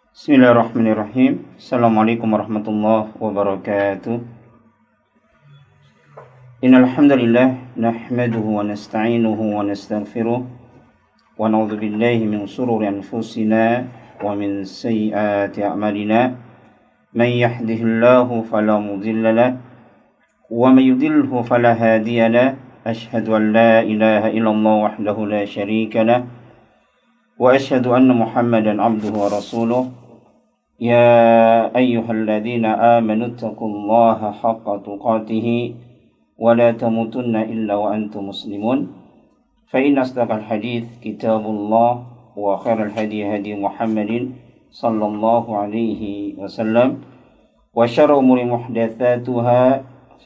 Bismillahirrahmanirrahim. Assalamualaikum warahmatullahi wabarakatuh. Innal hamdalillah nahmaduhu wa nasta'inuhu wa nastaghfiruh wa na'udzu billahi min shururi anfusina wa min sayyiati a'malina. Man yahdihillahu fala mudilla lahu wa man yudlilhu fala hadiya lahu. Asyhadu an la ilaha illallah wahdahu la syarika lahu wa asyhadu anna Muhammadan abduhu wa rasuluh. يا أيها الذين آمنوا اتقوا الله حق تقاته ولا تموتن إلا وأنتم مسلمون فإن أصدق الحديث كتاب الله وخير الهدي هدي محمد صلى الله عليه وسلم وشر الأمور محدثاتها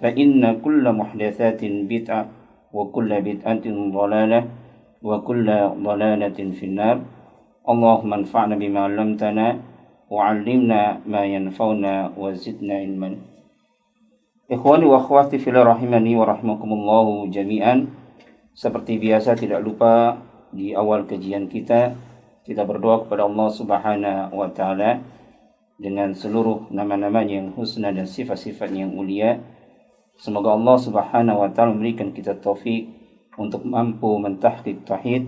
فإن كل محدثات بدعة وكل بدعة ضلالة وكل ضلالة في النار اللهم انفعنا بما علمتنا wa'allimna ma yanfa'una wa zidna ilman. Ikhwani wa akhwati fillah rahimani wa rahimakumullahu jami'an. Seperti biasa tidak lupa di awal kajian kita berdoa kepada Allah Subhanahu wa taala dengan seluruh nama-namanya yang husna dan sifat-sifatnya yang mulia. Semoga Allah Subhanahu wa taala memberikan kita taufik untuk mampu mentahqiq tauhid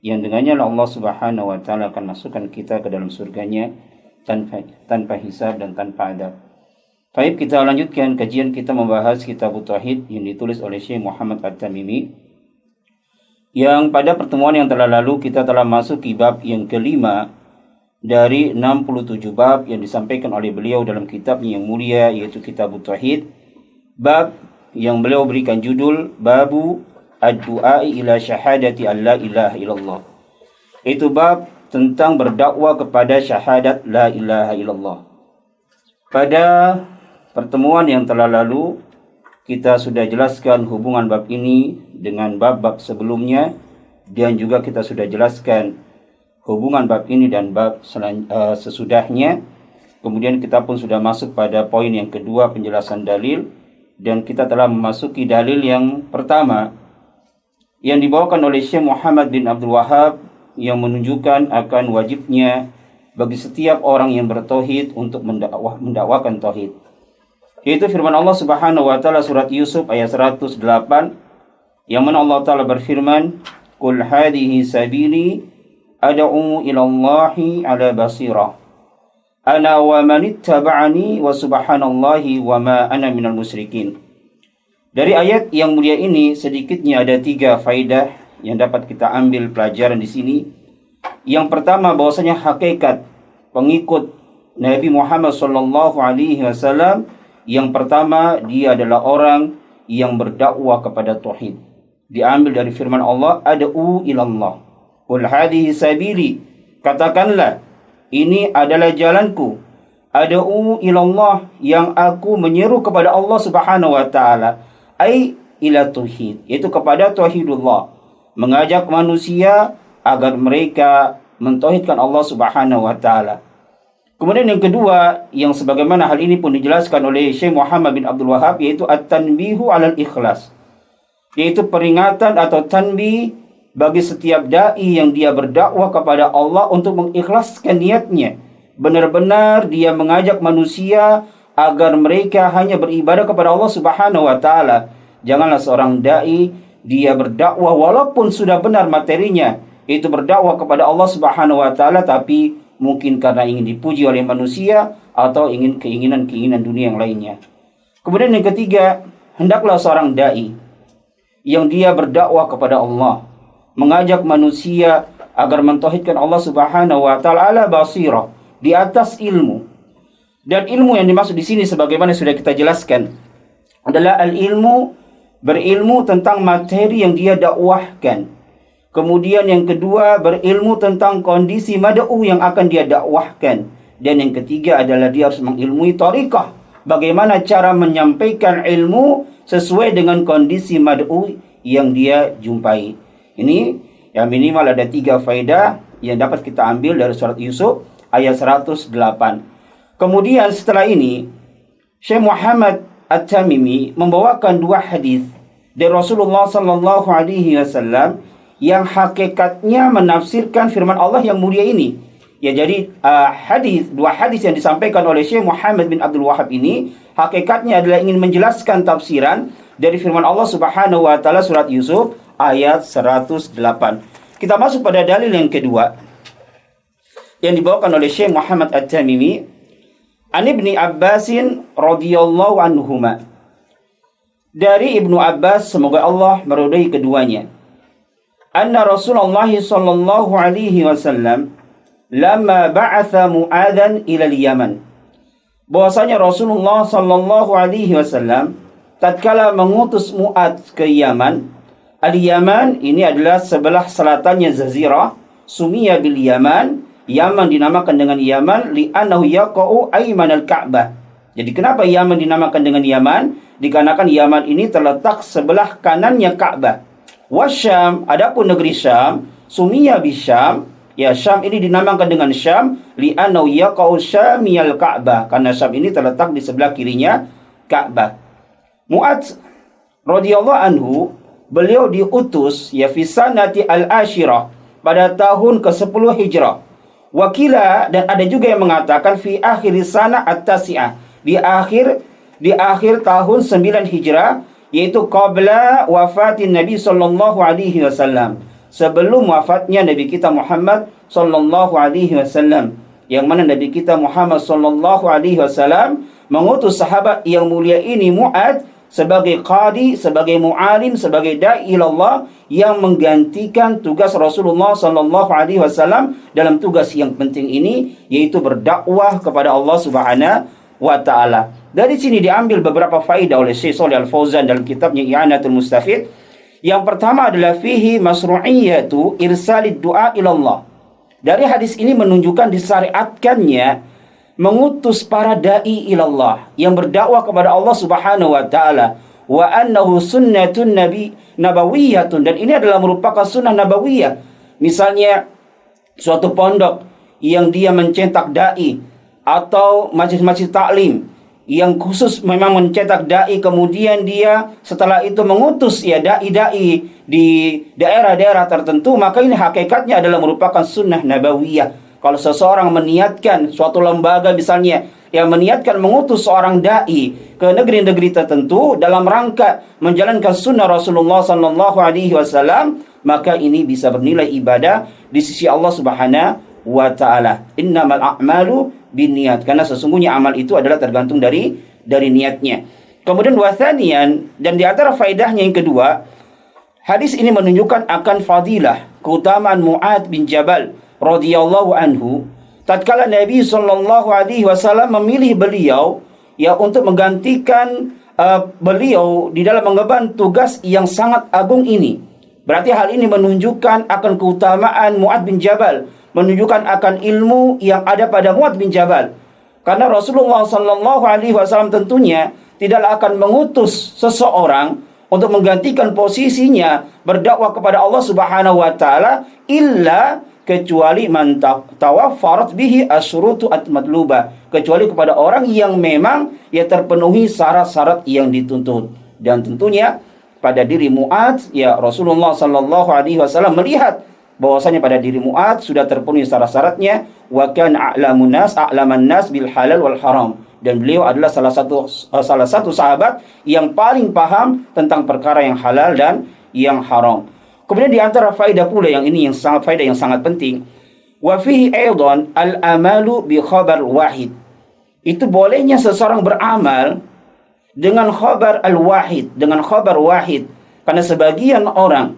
yang dengannya Allah Subhanahu wa taala akan masukkan kita ke dalam surganya tanpa hisab dan tanpa adab. Baik, kita lanjutkan kajian kita membahas kitab Tauhid yang ditulis oleh Syekh Muhammad At-Tamimi. Yang pada pertemuan yang telah lalu kita telah masuk ke bab yang kelima dari 67 bab yang disampaikan oleh beliau dalam kitabnya yang mulia, yaitu kitab Tauhid. Bab yang beliau berikan judul Babu Ad-Du'ai ila Syahadati an la ilaha illallah. Itu bab tentang berdakwah kepada syahadat la ilaha illallah. Pada pertemuan yang telah lalu kita sudah jelaskan hubungan bab ini dengan bab-bab sebelumnya, dan juga kita sudah jelaskan hubungan bab ini dan bab sesudahnya. Kemudian kita pun sudah masuk pada poin yang kedua, penjelasan dalil, dan kita telah memasuki dalil yang pertama yang dibawakan oleh Syekh Muhammad bin Abdul Wahhab, yang menunjukkan akan wajibnya bagi setiap orang yang bertauhid untuk mendakwakan tauhid. Yaitu firman Allah Subhanahu wa taala surat Yusuf ayat 108, yang mana Allah taala berfirman, "Qul hadhihi sabili ad'u ila Allahi ala basirah. Ana wa man ittaba'ani wa subhanallahi wa ma ana minal musyrikin." Dari ayat yang mulia ini sedikitnya ada 3 faedah yang dapat kita ambil pelajaran di sini. Yang pertama, bahwasanya hakikat pengikut Nabi Muhammad sallallahu alaihi wasallam yang pertama, dia adalah orang yang berdakwah kepada tauhid. Diambil dari firman Allah, ad'u ilallah. Qul hadhihi sabili. Katakanlah, ini adalah jalanku. Ad'u ilallah, yang aku menyeru kepada Allah Subhanahu wa taala. Ai ila tauhid, yaitu kepada tauhidullah. Mengajak manusia agar mereka mentauhidkan Allah Subhanahu wa taala. Kemudian yang kedua, yang sebagaimana hal ini pun dijelaskan oleh Syekh Muhammad bin Abdul Wahhab, yaitu at-tanbihu 'alal ikhlas. Yaitu peringatan atau tanbih bagi setiap dai yang dia berdakwah kepada Allah untuk mengikhlaskan niatnya. Benar-benar dia mengajak manusia agar mereka hanya beribadah kepada Allah Subhanahu wa taala. Janganlah seorang dai dia berdakwah walaupun sudah benar materinya, itu berdakwah kepada Allah Subhanahu wa taala, tapi mungkin karena ingin dipuji oleh manusia atau ingin keinginan dunia yang lainnya. Kemudian yang ketiga, hendaklah seorang dai yang dia berdakwah kepada Allah, mengajak manusia agar mentauhidkan Allah Subhanahu wa taala ala basirah, di atas ilmu. Dan ilmu yang dimaksud di sini sebagaimana sudah kita jelaskan adalah al-ilmu, berilmu tentang materi yang dia dakwahkan. Kemudian yang kedua, berilmu tentang kondisi mad'u yang akan dia dakwahkan. Dan yang ketiga adalah dia harus mengilmui thariqah, bagaimana cara menyampaikan ilmu sesuai dengan kondisi mad'u yang dia jumpai. Ini yang minimal ada 3 faedah yang dapat kita ambil dari surat Yusuf ayat 108. Kemudian setelah ini Syekh Muhammad At-Tamimi membawakan 2 hadis dari Rasulullah sallallahu alaihi wasallam yang hakikatnya menafsirkan firman Allah yang mulia ini, Ya, jadi dua hadis yang disampaikan oleh Syekh Muhammad bin Abdul Wahhab ini hakikatnya adalah ingin menjelaskan tafsiran dari firman Allah Subhanahu wa taala surat Yusuf ayat 108. Kita masuk pada dalil yang kedua yang dibawakan oleh Syekh Muhammad At-Tamimi an Ibni Abbasin radhiyallahu anhuma. Dari Ibnu Abbas, semoga Allah meridai keduanya. Anna Rasulullah sallallahu alaihi wasallam lamma ba'atha Mu'adzan ila al-Yaman. Bahwasanya Rasulullah sallallahu alaihi wasallam tatkala mengutus Mu'adz ke Yaman. Al-Yaman ini adalah sebelah selatannya Jazirah, sumiya bil Yaman. Yaman dinamakan dengan Yaman li'annahu yaqa'u ayman al-Ka'bah. Jadi kenapa Yaman dinamakan dengan Yaman? Dikarenakan Yaman ini terletak sebelah kanannya Ka'bah. Wasyam, adapun negeri Syam, sumiya bisyam, ya Syam ini dinamakan dengan Syam li'annahu yaqa'u syamiyal Ka'bah, karena Syam ini terletak di sebelah kirinya Ka'bah. Mu'adz radhiyallahu anhu, beliau diutus ya fi sanati al-ashirah, pada tahun ke-10 Hijrah. Wakila, dan ada juga yang mengatakan fi akhir sana at-tasi'ah, di akhir tahun 9 Hijrah, yaitu qabla wafatin Nabi sallallahu alaihi wasallam, sebelum wafatnya Nabi kita Muhammad sallallahu alaihi wasallam, yang mana Nabi kita Muhammad sallallahu alaihi wasallam mengutus sahabat yang mulia ini Mu'adz sebagai qadi, sebagai mu'alim, sebagai da'i ilallah, yang menggantikan tugas Rasulullah sallallahu alaihi wasallam dalam tugas yang penting ini, yaitu berdakwah kepada Allah Subhanahu wa taala. Dari sini diambil beberapa faedah oleh Syekh Shalih Al-Fauzan dalam kitabnya I'anatul Mustafid. Yang pertama adalah fihi masru'iyatu irsalid du'a ilallah. Dari hadis ini menunjukkan disyariatkannya mengutus para da'i ilallah yang berdakwah kepada Allah Subhanahu wa taala, wa annahu sunnatun nabawiyatun, dan ini adalah merupakan sunnah nabawiyah. Misalnya suatu pondok yang dia mencetak dai, atau majlis-majlis taklim yang khusus memang mencetak dai, kemudian dia setelah itu mengutus ya dai-dai di daerah-daerah tertentu, maka ini hakikatnya adalah merupakan sunnah nabawiyah. Kalau seseorang meniatkan suatu lembaga misalnya yang meniatkan mengutus seorang dai ke negeri-negeri tertentu dalam rangka menjalankan sunnah Rasulullah sallallahu alaihi wasallam, maka ini bisa bernilai ibadah di sisi Allah Subhanahu wa taala. Innamal a'malu binniyat, karena sesungguhnya amal itu adalah tergantung dari niatnya. Kemudian wathanian, dan di antara faedahnya yang kedua, hadis ini menunjukkan akan fadilah keutamaan Mu'adz bin Jabal radhiyallahu anhu tatkala Nabi sallallahu alaihi wasallam memilih beliau ya untuk menggantikan beliau di dalam mengemban tugas yang sangat agung ini. Berarti hal ini menunjukkan akan keutamaan Mu'adz bin Jabal, menunjukkan akan ilmu yang ada pada Mu'adz bin Jabal. Karena Rasulullah sallallahu alaihi wasallam tentunya tidaklah akan mengutus seseorang untuk menggantikan posisinya berdakwah kepada Allah Subhanahu wa taala illa kecuali man tawaffarat bihi asyrutu at-matluba, kecuali kepada orang yang memang ya terpenuhi syarat-syarat yang dituntut. Dan tentunya pada diri Mu'adz ya Rasulullah sallallahu alaihi wasallam melihat bahwasanya pada diri Mu'adz sudah terpenuhi syarat-syaratnya, wa kana a'laman nas bil halal wal haram, dan beliau adalah salah satu sahabat yang paling paham tentang perkara yang halal dan yang haram. Kemudian di antara faedah pula yang ini yang sangat penting, wa fihi aidan al amalu bi khabar wahid. Itu bolehnya seseorang beramal dengan khabar al-wahid, dengan khabar wahid. Karena sebagian orang,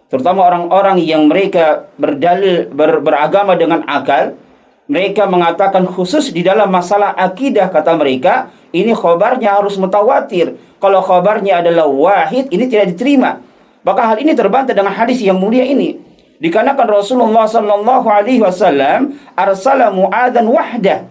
terutama orang-orang yang mereka beragama dengan akal, mereka mengatakan khusus di dalam masalah akidah, kata mereka, ini khabarnya harus mutawatir. Kalau khabarnya adalah wahid, ini tidak diterima. Maka hal ini terbantah dengan hadis yang mulia ini. Dikarenakan Rasulullah sallallahu alaihi wasallam arsala Mu'adzan wahdah.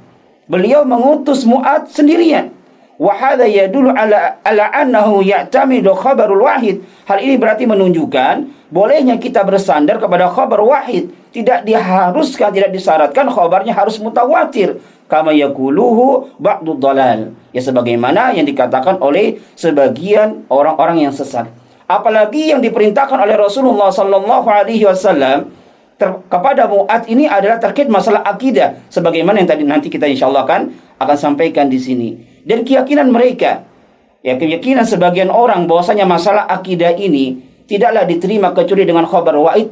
Beliau mengutus Mu'adz sendirian. Wa hadza yadullu ala annahu ya'tamidu khabarul wahid. Hal ini berarti menunjukkan bolehnya kita bersandar kepada khabar wahid. Tidak diharuskan, tidak disyaratkan khabarnya harus mutawatir. Kama yaquluhu ba'du dhalal. Ya sebagaimana yang dikatakan oleh sebagian orang-orang yang sesat. Apalagi yang diperintahkan oleh Rasulullah sallallahu alaihi wasallam kepada Mu'adz ini adalah terkait masalah akidah, sebagaimana yang tadi nanti kita insyaallah akan sampaikan di sini. Dan keyakinan mereka, ya keyakinan sebagian orang bahwasanya masalah akidah ini tidaklah diterima kecuali dengan khabar wahid.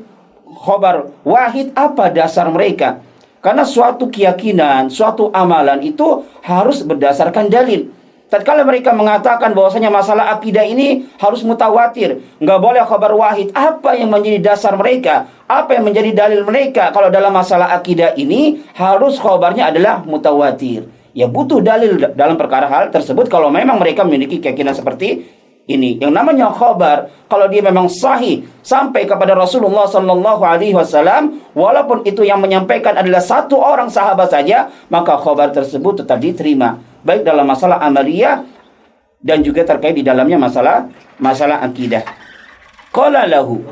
Khabar wahid apa dasar mereka? Karena suatu keyakinan, suatu amalan itu harus berdasarkan dalil. Tatkala mereka mengatakan bahwasanya masalah akidah ini harus mutawatir, nggak boleh khabar wahid. Apa yang menjadi dasar mereka? Apa yang menjadi dalil mereka? Kalau dalam masalah akidah ini harus khabarnya adalah mutawatir. Ya butuh dalil dalam perkara hal tersebut kalau memang mereka memiliki keyakinan seperti ini. Yang namanya khabar, kalau dia memang sahih sampai kepada Rasulullah sallallahu alaihi wasallam, walaupun itu yang menyampaikan adalah satu orang sahabat saja, maka khabar tersebut tetap diterima, baik dalam masalah amaliyah dan juga terkait di dalamnya masalah akidah. Qala lahu,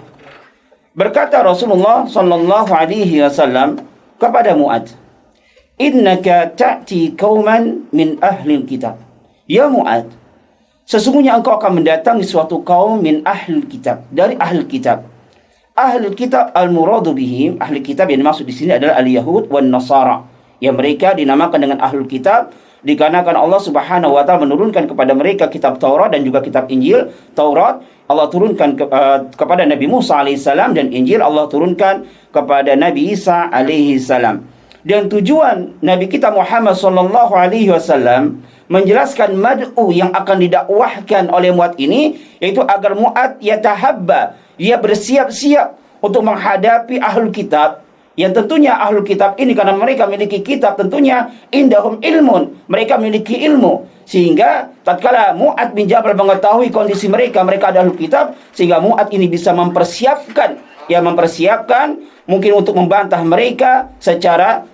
berkata Rasulullah sallallahu alaihi wasallam kepada Mu'adz, innaka ta'ti qauman min ahli kitab. Ya Mu'adz, sesungguhnya engkau akan mendatangi suatu kaum min ahli kitab, dari ahli kitab. Ahli kitab al-muradu bihim, ahli kitab yang dimaksud di sini adalah al-Yahud wan Nasara. Yang mereka dinamakan dengan ahli kitab dikarenakan Allah Subhanahu wa taala menurunkan kepada mereka kitab Taurat dan juga kitab Injil. Taurat Allah turunkan kepada Nabi Musa alaihissalam, dan Injil Allah turunkan kepada Nabi Isa alaihissalam. Dan tujuan Nabi kita Muhammad sallallahu alaihi wasallam menjelaskan mad'u yang akan didakwahkan oleh Mu'adz ini, yaitu agar Mu'adz yatahabba, ia bersiap-siap untuk menghadapi ahlul kitab, yang tentunya ahlul kitab ini karena mereka memiliki kitab, tentunya indahum ilmun, mereka memiliki ilmu, sehingga tatkala Mu'adz bin Jabal mengetahui kondisi mereka adalah ahlul kitab, sehingga Mu'adz ini bisa mempersiapkan mungkin untuk membantah mereka secara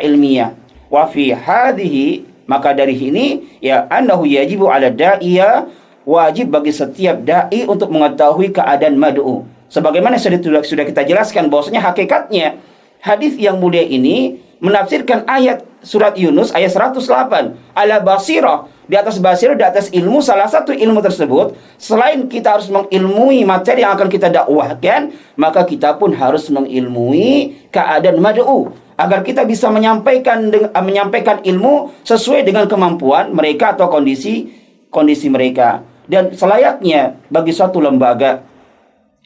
ilmiah. Wa fi hadhihi, maka dari ini ya annahu yajibu 'ala da'iya, wajib bagi setiap dai untuk mengetahui keadaan mad'u. Sebagaimana sudah kita jelaskan bahwasanya hakikatnya hadis yang mulia ini menafsirkan ayat surat Yunus ayat 108, ala basirah, di atas basirah, di atas ilmu. Salah satu ilmu tersebut, selain kita harus mengilmui materi yang akan kita dakwahkan, maka kita pun harus mengilmui keadaan mad'u, agar kita bisa menyampaikan ilmu sesuai dengan kemampuan mereka atau kondisi mereka. Dan selayaknya bagi suatu lembaga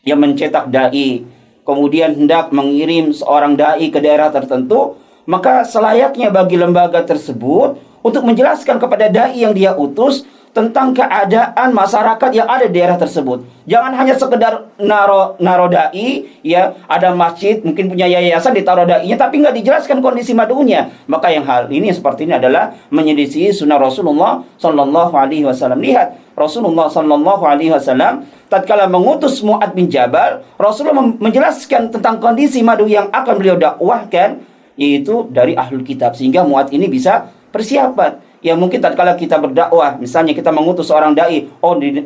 yang mencetak dai, kemudian hendak mengirim seorang dai ke daerah tertentu, maka selayaknya bagi lembaga tersebut untuk menjelaskan kepada dai yang dia utus tentang keadaan masyarakat yang ada di daerah tersebut. Jangan hanya sekedar naro dai, ya, ada masjid, mungkin punya yayasan, ditaruh dainya, tapi nggak dijelaskan kondisi mad'unya. Maka yang hal ini seperti ini adalah menyelisihi sunnah Rasulullah sallallahu alaihi wasallam. Lihat, Rasulullah sallallahu alaihi wasallam tatkala mengutus Mu'adz bin Jabal, Rasulullah menjelaskan tentang kondisi mad'u yang akan beliau dakwahkan, yaitu dari ahlul kitab, sehingga Mu'adz ini bisa persiapan. Yang mungkin tatkala kita berdakwah, misalnya kita mengutus seorang dai,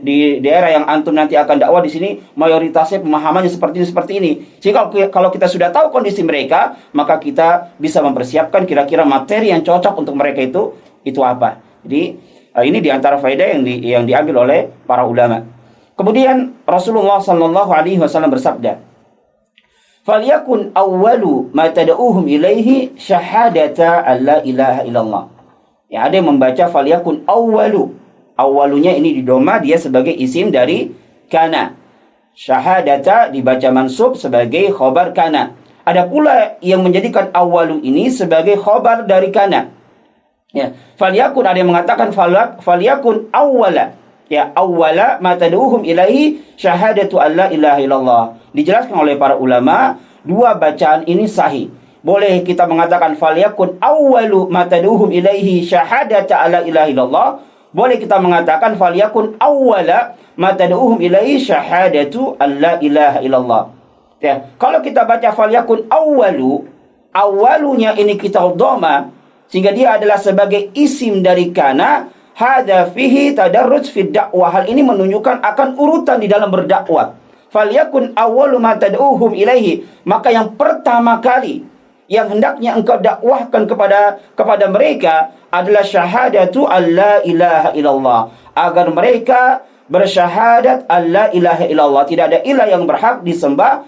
di daerah yang antum nanti akan dakwah di sini mayoritasnya pemahamannya seperti ini. Sehingga kalau kita sudah tahu kondisi mereka, maka kita bisa mempersiapkan kira-kira materi yang cocok untuk mereka itu apa. Jadi ini diantara faedah yang diambil oleh para ulama. Kemudian Rasulullah sallallahu alaihi wasallam bersabda, "Falyakun awwalu ma tad'uuhum ilaihi syahadata alla ilaha illallah." Ya, ada yang membaca falyakun awwalu. Awwalunya ini didoma, dia sebagai isim dari kana. Syahadata dibaca mansub sebagai khobar kana. Ada pula yang menjadikan awwalu ini sebagai khobar dari kana. Ya, falyakun, ada yang mengatakan falyakun awwala. Ya, awwala ma tad'uuhum ilaihi syahadatu alla ilaha illallah. Dijelaskan oleh para ulama, dua bacaan ini sahih. Boleh kita mengatakan falyakun awwalu ma tad'uuhum ilaihi syahadata alla ilaha illallah. Boleh kita mengatakan falyakun awwala ma tad'uuhum ilaihi syahadatu alla ilaha illallah. Ya, kalau kita baca falyakun awwalu, awwalunya ini kita dhamma sehingga dia adalah sebagai isim dari kana, hadza fihi tadarruj fi dakwah. Hal ini menunjukkan akan urutan di dalam berdakwah. Falyakun awwalu ma tad'uuhum ilaihi, maka yang pertama kali yang hendaknya engkau dakwahkan kepada mereka adalah syahadatu alla ilaha illallah, agar mereka bersyahadat alla ilaha illallah, tidak ada ilah yang berhak disembah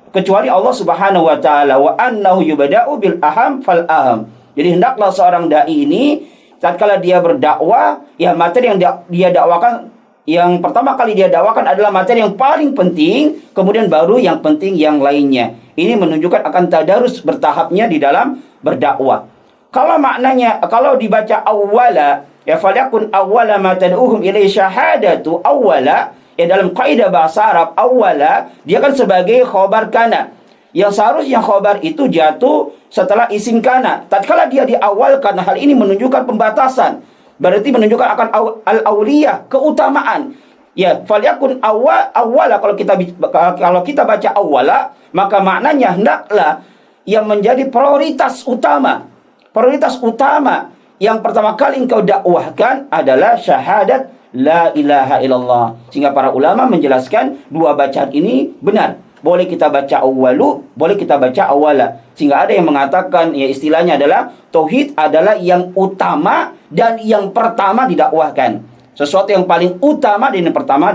kecuali Allah Subhanahu wa taala, wa annahu yubda'u bil aham fal aham. Jadi hendaklah seorang dai ini tatkala dia berdakwah, ya materi yang dia dakwakan, yang pertama kali dia dakwakan adalah materi yang paling penting, kemudian baru yang penting yang lainnya. Ini menunjukkan akan tadarus bertahapnya di dalam berdakwah. Kalau maknanya, kalau dibaca awwala, ya falyakun awwala ma tad'uhum ilaihi syahadatu awwala, ya dalam kaidah bahasa Arab awwala dia kan sebagai khobar kana, yang seharusnya khobar itu jatuh setelah isim kana. Tatkala dia diawalkan, hal ini menunjukkan pembatasan, berarti menunjukkan akan al-auliyah, keutamaan. Ya, falyakun awwala, kalau kita baca awwala, maka maknanya hendaklah yang menjadi prioritas utama. Prioritas utama yang pertama kali engkau dakwahkan adalah syahadat la ilaha illallah. Sehingga para ulama menjelaskan dua bacaan ini benar. Boleh kita baca awwalu, boleh kita baca awwala. Sehingga ada yang mengatakan, ya istilahnya adalah tauhid adalah yang utama dan yang pertama didakwahkan. Sesuatu yang paling utama dan yang pertama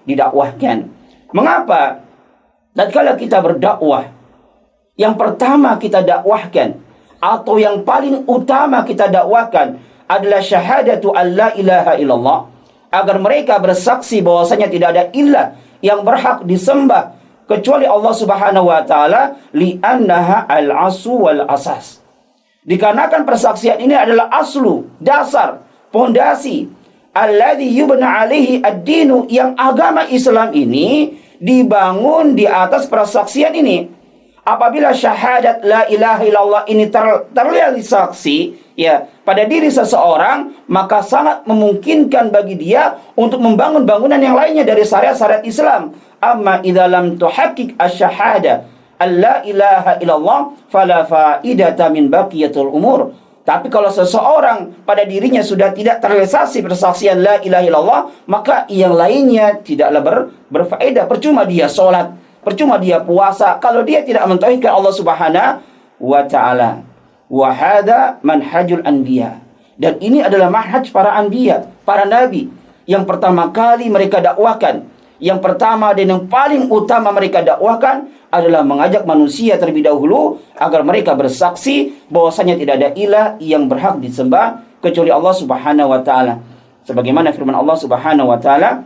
didakwahkan. Mengapa? Tatkala kita berdakwah, yang pertama kita dakwahkan atau yang paling utama kita dakwahkan adalah syahadatu alla ilaha illallah, agar mereka bersaksi bahwasanya tidak ada ilah yang berhak disembah kecuali Allah Subhanahu wa taala, li'annaha al-aslu wal asas. Dikarenakan persaksian ini adalah aslu, dasar, pondasi, alladzi yubna alaihi ad-dinu, yang agama Islam ini dibangun di atas persaksian ini. Apabila syahadat la ilaha illallah ini terrealisasi ya pada diri seseorang, maka sangat memungkinkan bagi dia untuk membangun bangunan yang lainnya dari syariat-syariat Islam. Amma idza lam tuhaqqiq asy-syahada alla ilaha illallah fala faidata min baqiyatul umur. Tapi kalau seseorang pada dirinya sudah tidak terrealisasi persaksian la ilaha illallah, maka yang lainnya tidaklah berfaedah. Percuma dia sholat, percuma dia puasa kalau dia tidak mentauhidkan Allah Subhanahu wa taala. Wa hadza manhajul anbiya. Dan ini adalah manhaj para anbiya, para nabi. Yang pertama kali mereka dakwahkan, yang pertama dan yang paling utama mereka dakwahkan adalah mengajak manusia terlebih dahulu agar mereka bersaksi bahwasanya tidak ada ilah yang berhak disembah kecuali Allah Subhanahu wa taala. Sebagaimana firman Allah Subhanahu wa taala,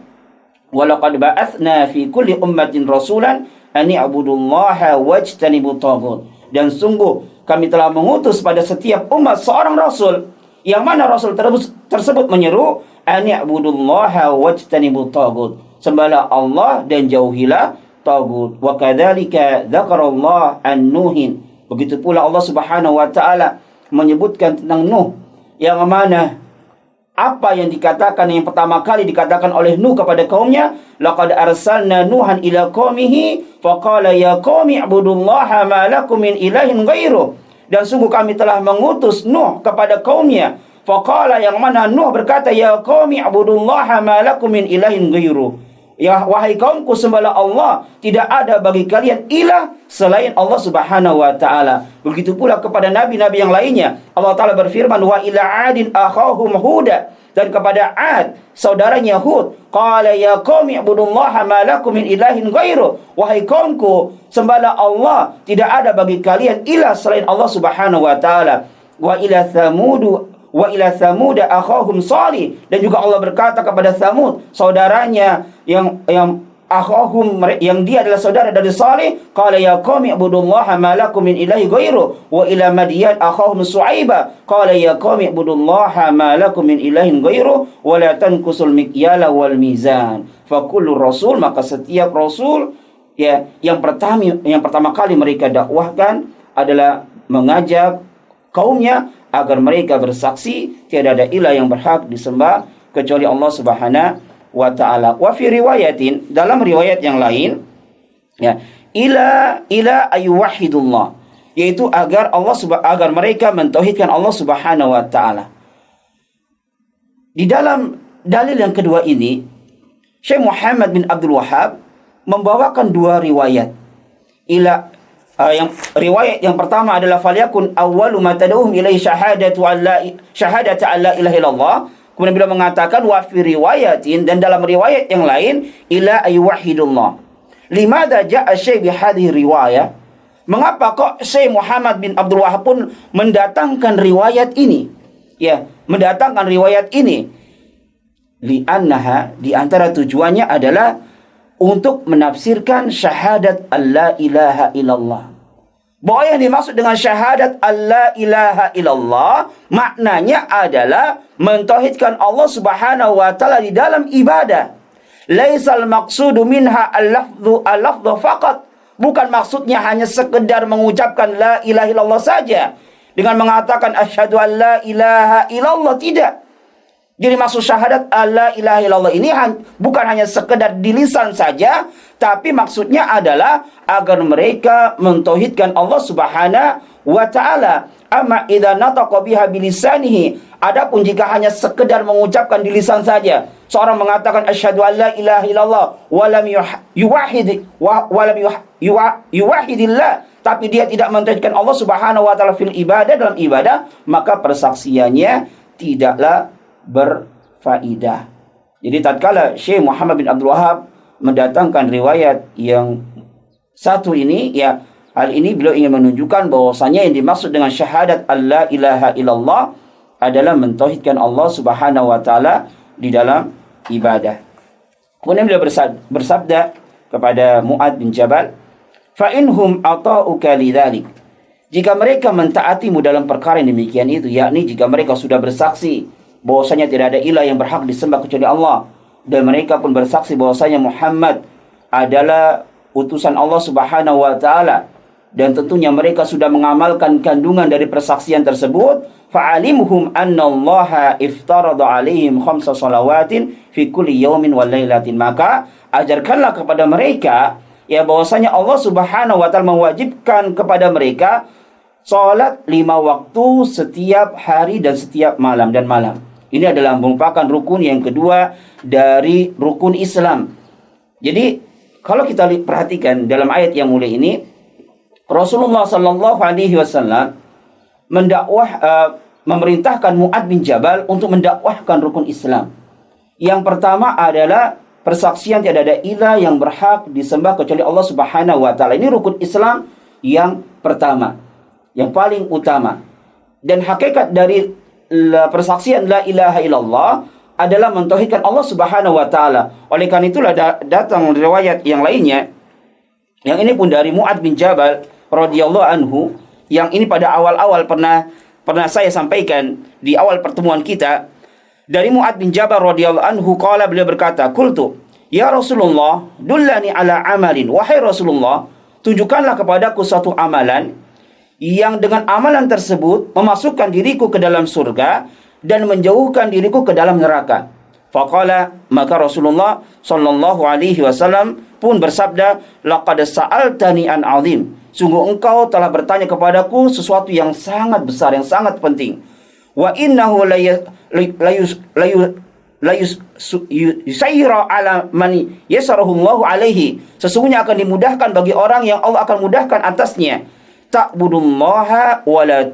walaqad ba'atsna fi kulli ummatin rasulan an i'budullaha wajtanibut taghut. Dan sungguh kami telah mengutus pada setiap umat seorang rasul, yang mana rasul tersebut menyeru an i'budullaha wajtanibut taghut, sembahlah Allah dan jauhilah taghut. Wa kadzalika dzakarallahu an Nuhin. Begitu pula Allah Subhanahu wa taala menyebutkan tentang Nuh, yang mana apa yang dikatakan, yang pertama kali dikatakan oleh Nuh kepada kaumnya, laqad arsalna nuhan ila qaumihi faqala ya qaumi ibudullaha ma lakum min ilahin ghairuh. Dan sungguh kami telah mengutus Nuh kepada kaumnya, faqala, yang mana Nuh berkata, ya qaumi ibudullaha ma lakum min ilahin ghairuh, ya wahai kaumku, sembahlah Allah, tidak ada bagi kalian ilah selain Allah Subhanahu wa taala. Begitu pula kepada nabi-nabi yang lainnya, Allah taala berfirman, wa ila adin akhahum huda, dan kepada Ad saudaranya Hud, qala ya qaumi ibudullaha ma lakum min ilahin ghairuh, wahai kaumku, sembahlah Allah, tidak ada bagi kalian ilah selain Allah Subhanahu wa taala. Wa ila Thamud akhahum Salih, dan juga Allah berkata kepada Thamud, saudaranya yang akhahum, yang dia adalah saudara dari Salih, qala ya qaumi ibudullaha ma lakum min ilahi ghairuh. Wa ila Madyan akhahum Su'aiba, qala ya qaumi ibudullaha ma lakum min ilahin ghairuh wa la tankusul mikyala wal mizan. Fa kullu rasul, maka setiap rasul ya yang pertama kali mereka dakwahkan adalah mengajak kaumnya agar mereka bersaksi tiada ada ilah yang berhak disembah kecuali Allah Subhanahu wa taala. Wa fi riwayatin, dalam riwayat yang lain, ya, ila ayyuhidullah, yaitu agar mereka mentauhidkan Allah Subhanahu wa taala. Di dalam dalil yang kedua ini, Syekh Muhammad bin Abdul Wahhab membawakan dua riwayat. Yang riwayat yang pertama adalah falyakun awwalu ma tad'uhum ilaihi syahadatu alla ilaha illallah. Kemudian beliau mengatakan wa fi riwayatin, dan dalam riwayat yang lain ila ayyuhidullah. Limadha ja'a Syekh bihadhihi riwayah? Mengapa kok Syekh Muhammad bin Abdul Wahhab pun mendatangkan riwayat ini? Ya, mendatangkan riwayat ini. Li'annaha, di antara tujuannya adalah untuk menafsirkan syahadat alla ilaha illallah. Bahwa yang dimaksud dengan syahadat alla ilaha illallah maknanya adalah mentauhidkan Allah Subhanahu wa taala di dalam ibadah. Laisal maqsudu minha al-lafdhu faqat. Bukan maksudnya hanya sekedar mengucapkan la ilaha illallah saja dengan mengatakan asyhadu an la ilaha illallah, tidak. Jadi maksud syahadat la ilaha illallah ini bukan hanya sekedar di lisan saja, tapi maksudnya adalah agar mereka mentauhidkan Allah Subhanahu wa taala. Amma idza nataqa biha bilisanihi, adapun jika hanya sekedar mengucapkan di lisan saja, seorang mengatakan asyhadu an la ilaha illallah wa lam yuwahhidillah, tapi dia tidak mentauhidkan Allah Subhanahu wa taala fil ibadah, dalam ibadah, maka persaksiannya tidaklah berfaidah. Jadi tatkala Syekh Muhammad bin Abdul Wahhab mendatangkan riwayat yang satu ini, ya, hal ini beliau ingin menunjukkan bahwasanya yang dimaksud dengan syahadat alla ilaha illallah adalah mentauhidkan Allah Subhanahu wa taala di dalam ibadah. Kemudian beliau bersabda kepada Mu'adz bin Jabal, "Fa inhum ata'uka lidzalik." Jika mereka mentaatimu dalam perkara yang demikian itu, yakni jika mereka sudah bersaksi bahwasanya tidak ada ilah yang berhak disembah kecuali Allah, dan mereka pun bersaksi bahwasanya Muhammad adalah utusan Allah Subhanahu wa taala, dan tentunya mereka sudah mengamalkan kandungan dari persaksian tersebut, fa'alimhum anna Allah iftarada alaihim khamsa salawatin fi kulli yawmin wal lailatin. Maka ajarkanlah kepada mereka, ya, bahwasanya Allah Subhanahu wa taala mewajibkan kepada mereka salat 5 waktu setiap hari dan setiap malam dan malam. Ini adalah merupakan rukun yang kedua dari rukun Islam. Jadi kalau kita perhatikan dalam ayat yang mulia ini, Rasulullah sallallahu alaihi wasallam memerintahkan Mu'adz bin Jabal untuk mendakwahkan rukun Islam. Yang pertama adalah persaksian tidak ada ilah yang berhak disembah kecuali Allah Subhanahu wa taala. Ini rukun Islam yang pertama, yang paling utama. Dan hakikat dari persaksian la ilaha illallah adalah mentauhidkan Allah Subhanahu wa taala. Oleh karena itulah datang riwayat yang lainnya, yang ini pun dari Mu'adz bin Jabal radhiyallahu anhu, yang ini pada awal-awal pernah saya sampaikan di awal pertemuan kita. Dari Mu'adz bin Jabal radhiyallahu anhu, qala, beliau berkata, qultu ya Rasulullah dullani ala amalin, wahai Rasulullah, tunjukkanlah kepadaku suatu amalan yang dengan amalan tersebut memasukkan diriku ke dalam surga dan menjauhkan diriku ke dalam neraka. Faqala, maka Rasulullah sallallahu alaihi wasallam pun bersabda, laqad sa'altani an 'azim, sungguh engkau telah bertanya kepadaku sesuatu yang sangat besar, yang sangat penting. Wa innahu yusayyira ala man yasarahu Allahu alaihi, sesungguhnya akan dimudahkan bagi orang yang Allah akan mudahkan atasnya. Ta'budullaha wa la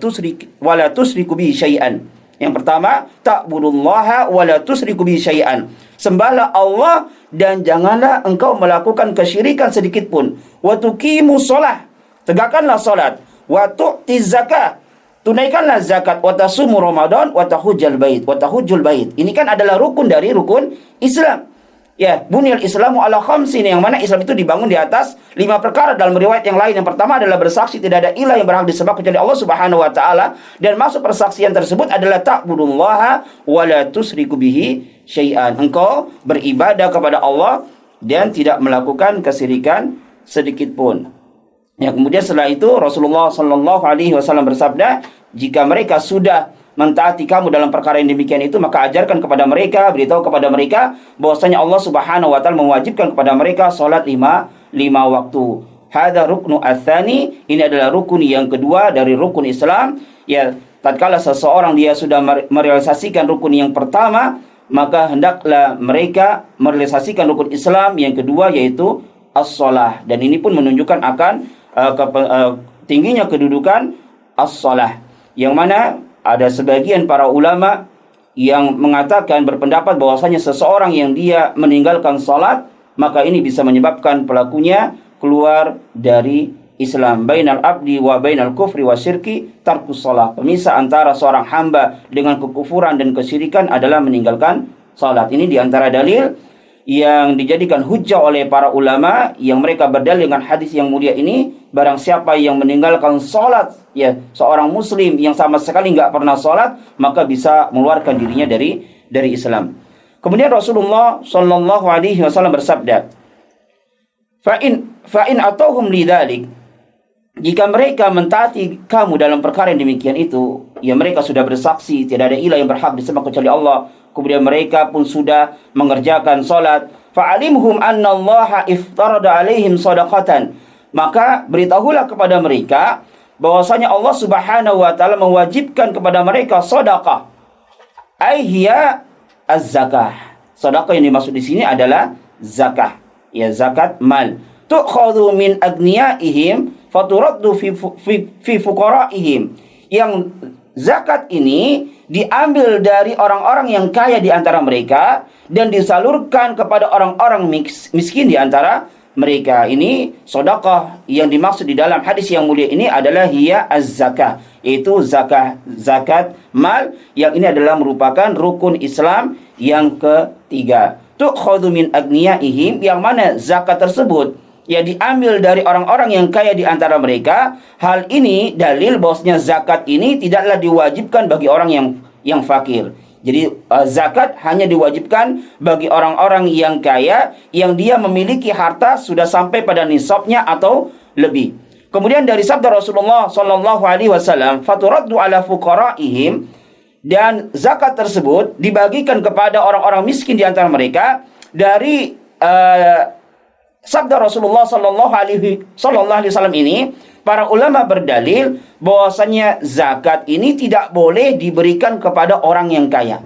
tusyriku bihi syai'an. Yang pertama, ta'budullaha wa la tusyriku bihi syai'an. Sembahlah Allah dan janganlah engkau melakukan kesyirikan sedikit pun. Wa tuqimus shalah, tegakkanlah salat. Wa tu'tiz zakah, tunaikanlah zakat. Wa tasumu ramadan wa tahujjal bait. Ini kan adalah rukun dari rukun Islam. Ya, bunyal Islamu ala khamsin, yang mana Islam itu dibangun di atas 5 perkara dalam riwayat yang lain. Yang pertama adalah bersaksi tidak ada ilah yang berhak disembah kecuali Allah Subhanahu wa taala, dan masuk persaksian tersebut adalah ta'budullaha wa la tusyriku bihi syai'an. Engkau beribadah kepada Allah dan tidak melakukan kesyirikan sedikit pun. Ya, kemudian setelah itu Rasulullah sallallahu alaihi wasallam bersabda, jika mereka sudah mentaati kamu dalam perkara yang demikian itu, maka ajarkan kepada mereka, beritahu kepada mereka bahwasanya Allah Subhanahu wa taala mewajibkan kepada mereka salat 5 waktu. Hadza ruknu ats-tsani, ini adalah rukun yang kedua dari rukun Islam. Ya, tatkala seseorang dia sudah merealisasikan rukun yang pertama, maka hendaklah mereka merealisasikan rukun Islam yang kedua, yaitu as-shalah. Dan ini pun menunjukkan akan tingginya kedudukan as-shalah, yang mana ada sebagian para ulama yang mengatakan, berpendapat bahwasanya seseorang yang dia meninggalkan salat, maka ini bisa menyebabkan pelakunya keluar dari Islam. Bainal abdi wa bainal kufri wa syirki tarkus shalah. Pemisah antara seorang hamba dengan kekufuran dan kesyirikan adalah meninggalkan salat. Ini diantara dalil yang dijadikan hujjah oleh para ulama yang mereka berdalil dengan hadis yang mulia ini. Barang siapa yang meninggalkan salat, ya, seorang muslim yang sama sekali enggak pernah salat, maka bisa mengeluarkan dirinya dari Islam. Kemudian Rasulullah sallallahu alaihi wasallam bersabda, Fa'in atauhum lidzalik, jika mereka mentaati kamu dalam perkara yang demikian itu, ya mereka sudah bersaksi tidak ada ilah yang berhak disembah kecuali Allah, kemudian mereka pun sudah mengerjakan salat, fa'alimhum anna Allah iftarada alaihim shadaqatan, maka beritahulah kepada mereka bahwasanya Allah Subhanahu wa taala mewajibkan kepada mereka sedekah. Ai hiya az-zakah. Sedekah yang dimaksud di sini adalah zakah, ya, zakat mal. Tu'khadhu min agniyaihim faturaddu fi fuqaraihim. Yang zakat ini diambil dari orang-orang yang kaya di antara mereka dan disalurkan kepada orang-orang miskin di antara mereka. Ini sedekah yang dimaksud di dalam hadis yang mulia ini adalah hiya az-zakah, yaitu zakat mal, yang ini adalah merupakan rukun Islam yang ketiga. Tu'khadhu min agniyaihim, yang mana zakat tersebut ya diambil dari orang-orang yang kaya di antara mereka. Hal ini dalil bahwasanya zakat ini tidaklah diwajibkan bagi orang yang fakir. Jadi zakat hanya diwajibkan bagi orang-orang yang kaya, yang dia memiliki harta sudah sampai pada nisabnya atau lebih. Kemudian dari sabda Rasulullah sallallahu alaihi wasallam, faturaddu ala fuqaraihim, dan zakat tersebut dibagikan kepada orang-orang miskin di antara mereka. Dari sabda Rasulullah sallallahu alaihi wasallam ini, para ulama berdalil bahwasanya zakat ini tidak boleh diberikan kepada orang yang kaya.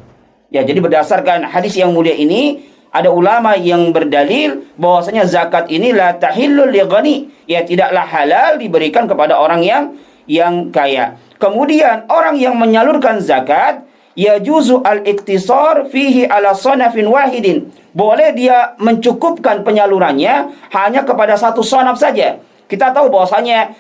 Ya, jadi berdasarkan hadis yang mulia ini, ada ulama yang berdalil bahwasanya zakat ini la tahillul li ghani, ya tidaklah halal diberikan kepada orang yang kaya. Kemudian orang yang menyalurkan zakat, yajuzu al-iktisar fihi ala sanafin wahidin. Boleh dia mencukupkan penyalurannya hanya kepada satu sanaf saja. Kita tahu bahwasanya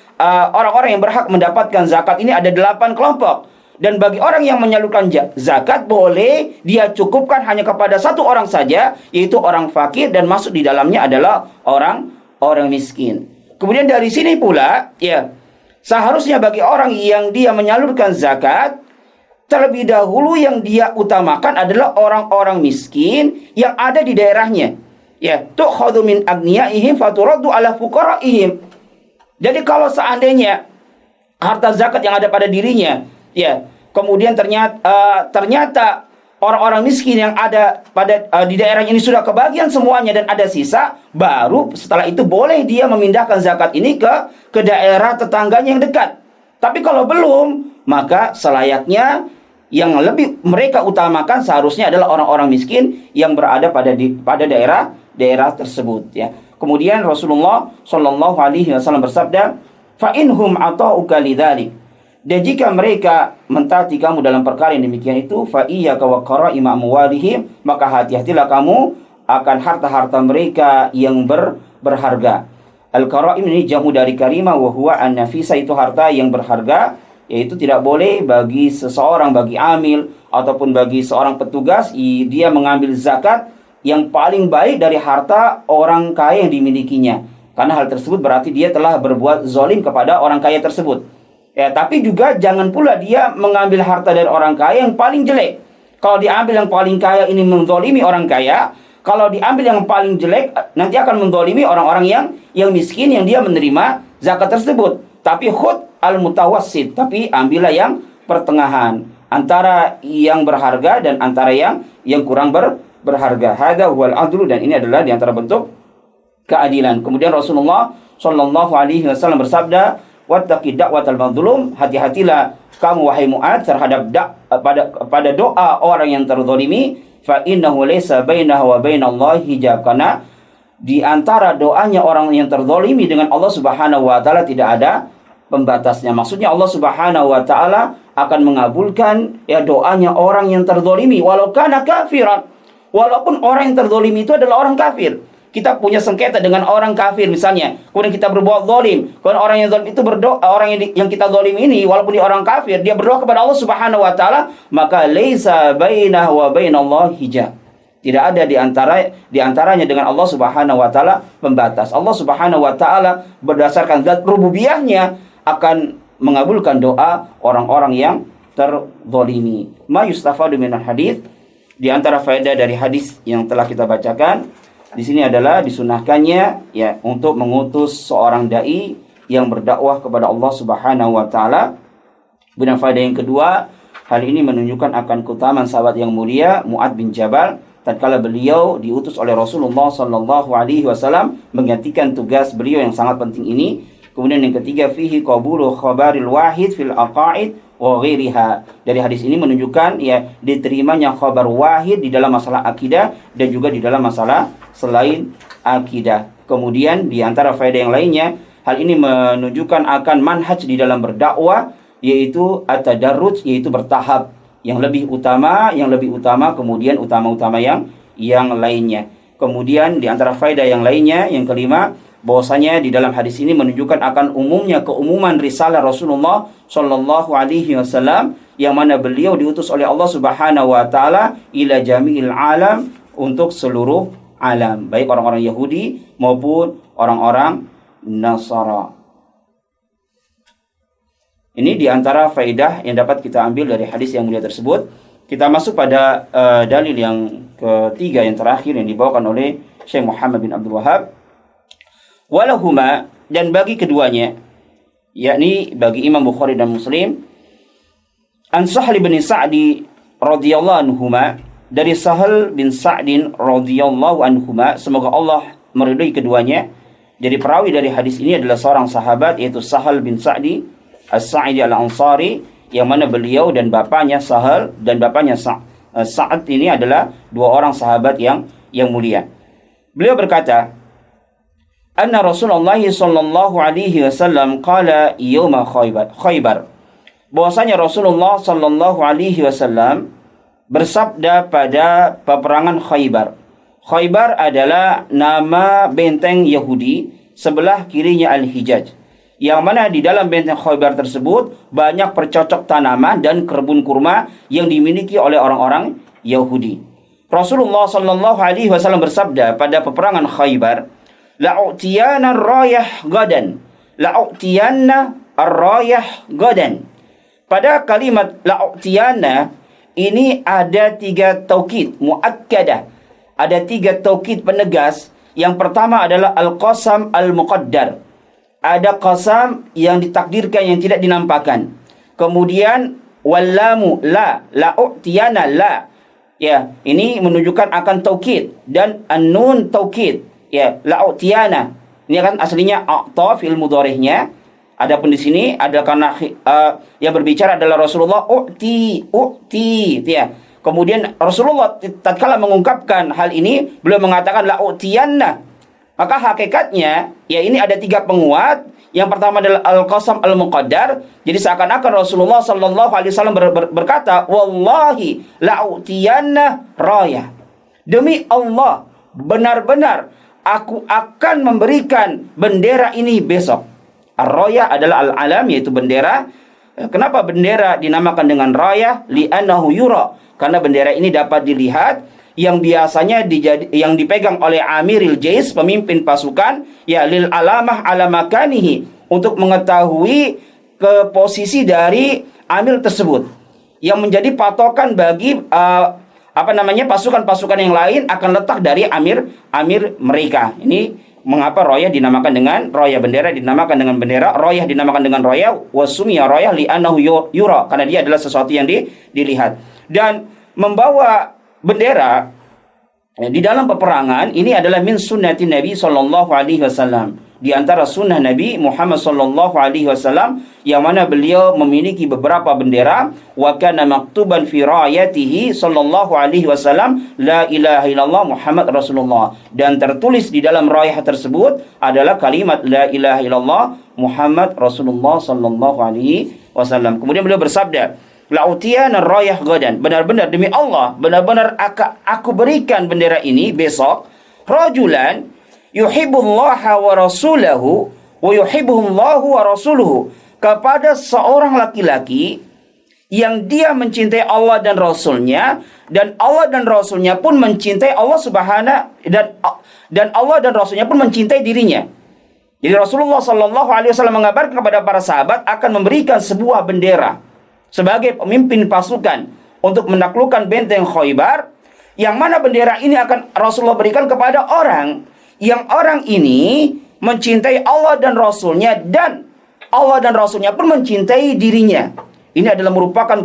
orang-orang yang berhak mendapatkan zakat ini ada 8 kelompok. Dan bagi orang yang menyalurkan zakat, boleh dia cukupkan hanya kepada satu orang saja, yaitu orang fakir, dan masuk di dalamnya adalah orang miskin. Kemudian dari sini pula, ya, seharusnya bagi orang yang dia menyalurkan zakat, terlebih dahulu yang dia utamakan adalah orang-orang miskin yang ada di daerahnya. Ya, tu'khadhu min agniyaihim faturaddu ala fuqaraihim. Jadi kalau seandainya harta zakat yang ada pada dirinya, ya, kemudian ternyata orang-orang miskin yang ada pada di daerah ini sudah kebagian semuanya dan ada sisa, baru setelah itu boleh dia memindahkan zakat ini ke daerah tetangganya yang dekat. Tapi kalau belum, maka selayaknya yang lebih mereka utamakan seharusnya adalah orang-orang miskin yang berada pada daerah tersebut, ya. Kemudian Rasulullah sallallahu alaihi wasallam bersabda, "Fa inhum ata'uka lidzalik." Dan jika mereka mentaati kamu dalam perkara yang demikian itu, fa iyyaka wa qara'im amwalihim, maka hati-hatilah kamu akan harta-harta mereka yang berharga. Al-qara'im ini jamu dari karima, wa huwa an-nafisa, itu harta yang berharga, yaitu tidak boleh bagi seseorang, bagi amil ataupun bagi seorang petugas, dia mengambil zakat yang paling baik dari harta orang kaya yang dimilikinya. Karena hal tersebut berarti dia telah berbuat zalim kepada orang kaya tersebut. Ya, tapi juga jangan pula dia mengambil harta dari orang kaya yang paling jelek. Kalau diambil yang paling kaya ini menzalimi orang kaya, kalau diambil yang paling jelek nanti akan menzalimi orang-orang yang miskin yang dia menerima zakat tersebut. Tapi khud al-mutawassit, tapi ambillah yang pertengahan antara yang berharga dan antara yang kurang berharga. Hadza huwal adlu, dan ini adalah di antara bentuk keadilan. Kemudian Rasulullah sallallahu alaihi wasallam bersabda, wattaqi da'watal mazlum, hati-hatilah kamu wahai Mu'adz terhadap pada doa orang yang terzalimi, fa innahu laysa bainahu wa bainallahi hijab, karena di antara doanya orang yang terzalimi dengan Allah Subhanahu wa taala tidak ada pembatasnya. Maksudnya Allah Subhanahu wa taala akan mengabulkan ya doanya orang yang terzalimi walau kana kafiran, walaupun orang yang terzalimi itu adalah orang kafir. kita punya sengketa dengan orang kafir misalnya, kemudian kita berbuat zalim, kemudian orang yang zalim itu berdoa, orang yang kita zalim ini walaupun dia orang kafir, dia berdoa kepada Allah Subhanahu wa taala, maka laisa bainahu wa bainallahi hijab. Tidak ada di antaranya dengan Allah Subhanahu wa taala pembatas. Allah Subhanahu wa taala berdasarkan zat rububiyahnya akan mengabulkan doa orang-orang yang terzalimi. Ma yustafadu minal hadits, di antara faedah dari hadis yang telah kita bacakan di sini adalah disunahkannya ya untuk mengutus seorang dai yang berdakwah kepada Allah Subhanahu wa taala. Kemudian faedah yang kedua, hal ini menunjukkan akan keutamaan sahabat yang mulia Mu'adz bin Jabal tatkala beliau diutus oleh Rasulullah sallallahu alaihi wasallam menggantikan tugas beliau yang sangat penting ini. Kemudian yang ketiga, fihi qabulu khabaril wahid fil aqaid wa ghairiha. Dari hadis ini menunjukkan ya diterimanya khabar wahid di dalam masalah akidah dan juga di dalam masalah selain akidah. Kemudian di antara faedah yang lainnya, hal ini menunjukkan akan manhaj di dalam berdakwah, yaitu at-tadarruj, yaitu bertahap. Yang lebih utama kemudian utama-utama yang lainnya. Kemudian di antara faedah yang lainnya, yang kelima, bahwasanya di dalam hadis ini menunjukkan akan umumnya keumuman risalah Rasulullah sallallahu alaihi wasallam, yang mana beliau diutus oleh Allah Subhanahu wa taala ila jami'il alam, untuk seluruh alam, baik orang-orang Yahudi maupun orang-orang Nasara. Ini di antara faedah yang dapat kita ambil dari hadis yang mulia tersebut. Kita masuk pada dalil yang ketiga yang terakhir yang dibawakan oleh Syekh Muhammad bin Abdul Wahhab. Walahuma, dan bagi keduanya, yakni bagi Imam Bukhari dan Muslim, an Sahal bin Sa'di radhiyallahu anhuma, dari Sahal bin Sa'din radhiyallahu anhuma, semoga Allah meridai keduanya. Jadi perawi dari hadis ini adalah seorang sahabat, yaitu Sahal bin Sa'di As-Sa'idi Al-Ansari, yang mana beliau dan bapaknya Sahal dan bapaknya Sa'ad ini adalah dua orang sahabat yang mulia. Beliau berkata, anna Rasulullah sallallahu alaihi wasallam qala yauma Khaybar. Bahwasanya Rasulullah sallallahu alaihi wasallam bersabda pada peperangan Khaybar. Khaybar adalah nama benteng Yahudi sebelah kirinya Al-Hijaz, yang mana di dalam benteng Khaybar tersebut banyak percocok tanaman dan kebun kurma yang dimiliki oleh orang-orang Yahudi. Rasulullah sallallahu alaihi wasallam bersabda pada peperangan Khaybar, la'utiyana ar-rayah gadan. La'utiyana ar-rayah gadan. Pada kalimat la'utiyana ini ada tiga taukid muakkadah. Ada tiga taukid penegas. Yang pertama adalah al-qasam al-muqaddar. Ada qasam yang ditakdirkan, yang tidak dinampakkan. Kemudian wallamu la, la'utiyana la. Ya, ini menunjukkan akan taukid, dan an-nun taukid. Ya, la'utiyana. Ini kan aslinya a'ta fil mudhari'nya. Adapun di sini ada karena yang berbicara adalah Rasulullah, u'ti ya. Kemudian Rasulullah tatkala mengungkapkan hal ini, beliau mengatakan la'utiyanna. Maka hakikatnya ya ini ada tiga penguat. Yang pertama adalah al-qasam al-muqaddar. Jadi seakan-akan Rasulullah sallallahu alaihi wasallam berkata, wallahi la'utiyanna rayah. Demi Allah, benar-benar aku akan memberikan bendera ini besok. Ar-rayah adalah al-alam, yaitu bendera. Kenapa bendera dinamakan dengan rayah? Li'annahu yura. Karena bendera ini dapat dilihat, yang biasanya yang dipegang oleh amiril jais, pemimpin pasukan, ya lil alamah ala makanihi, untuk mengetahui ke posisi dari amir tersebut, yang menjadi patokan bagi pasukan-pasukan yang lain akan letak dari amir mereka. Ini mengapa royah dinamakan dengan royah, bendera dinamakan dengan bendera, royah dinamakan dengan royah, wasumiya royah li'annahu yura, karena dia adalah sesuatu yang dilihat. Dan membawa bendera di dalam peperangan ini adalah min sunnati Nabi sallallahu alaihi wasallam, di antara sunnah Nabi Muhammad sallallahu alaihi wasallam, yang mana beliau memiliki beberapa bendera. Wa kana maktuban fi rayatihi sallallahu alaihi wasallam la ilaha illallah Muhammad Rasulullah, dan tertulis di dalam rayah tersebut adalah kalimat la ilaha illallah Muhammad Rasulullah sallallahu alaihi wasallam. Kemudian beliau bersabda, la'utiyana rayah gadan, benar-benar demi Allah, benar-benar aku berikan bendera ini besok, rajulan, yuhibbullaha wa rasulahu wa yuhibbuhullahu wa rasuluhu, kepada seorang laki-laki yang dia mencintai Allah dan Rasulnya, dan Allah dan Rasulnya pun mencintai Allah dan Allah dan Rasulnya pun mencintai dirinya. Jadi Rasulullah Shallallahu Alaihi Wasallam mengabarkan kepada para sahabat akan memberikan sebuah bendera sebagai pemimpin pasukan untuk menaklukkan benteng Khaybar, yang mana bendera ini akan Rasulullah berikan kepada orang yang orang ini mencintai Allah dan Rasulnya, dan Allah dan Rasulnya pun mencintai dirinya. Ini adalah merupakan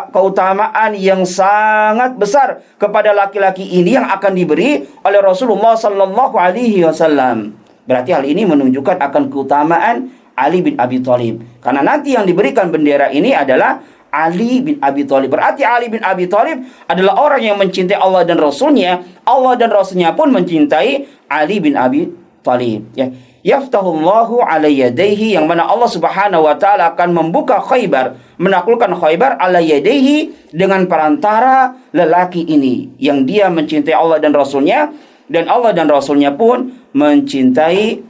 keutamaan yang sangat besar kepada laki-laki ini yang akan diberi oleh Rasulullah Sallallahu Alaihi Wasallam. Berarti hal ini menunjukkan akan keutamaan Ali bin Abi Thalib, karena nanti yang diberikan bendera ini adalah Ali bin Abi Thalib. Berarti Ali bin Abi Thalib adalah orang yang mencintai Allah dan Rasulnya. Allah dan Rasulnya pun mencintai Ali bin Abi Thalib. Ya. Yaftahullahu ala yadayhi, yang mana Allah Subhanahu wa taala akan membuka Khaybar, menaklukkan Khaybar ala yadayhi dengan perantara lelaki ini yang dia mencintai Allah dan Rasulnya, dan Allah dan Rasulnya pun mencintai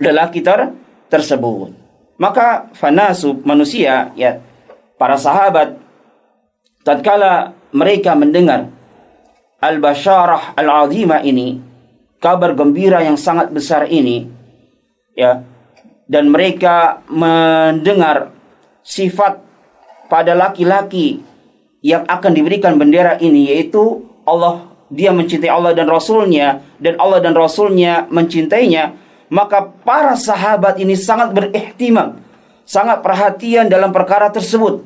lelaki tersebut. Maka fanasub, manusia, ya, para sahabat, tatkala mereka mendengar al-basyarah al-azimah ini, kabar gembira yang sangat besar ini, ya, dan mereka mendengar sifat pada laki-laki yang akan diberikan bendera ini, yaitu dia mencintai Allah dan Rasulnya, dan Allah dan Rasulnya mencintainya, maka para sahabat ini sangat berihtimam, sangat perhatian dalam perkara tersebut,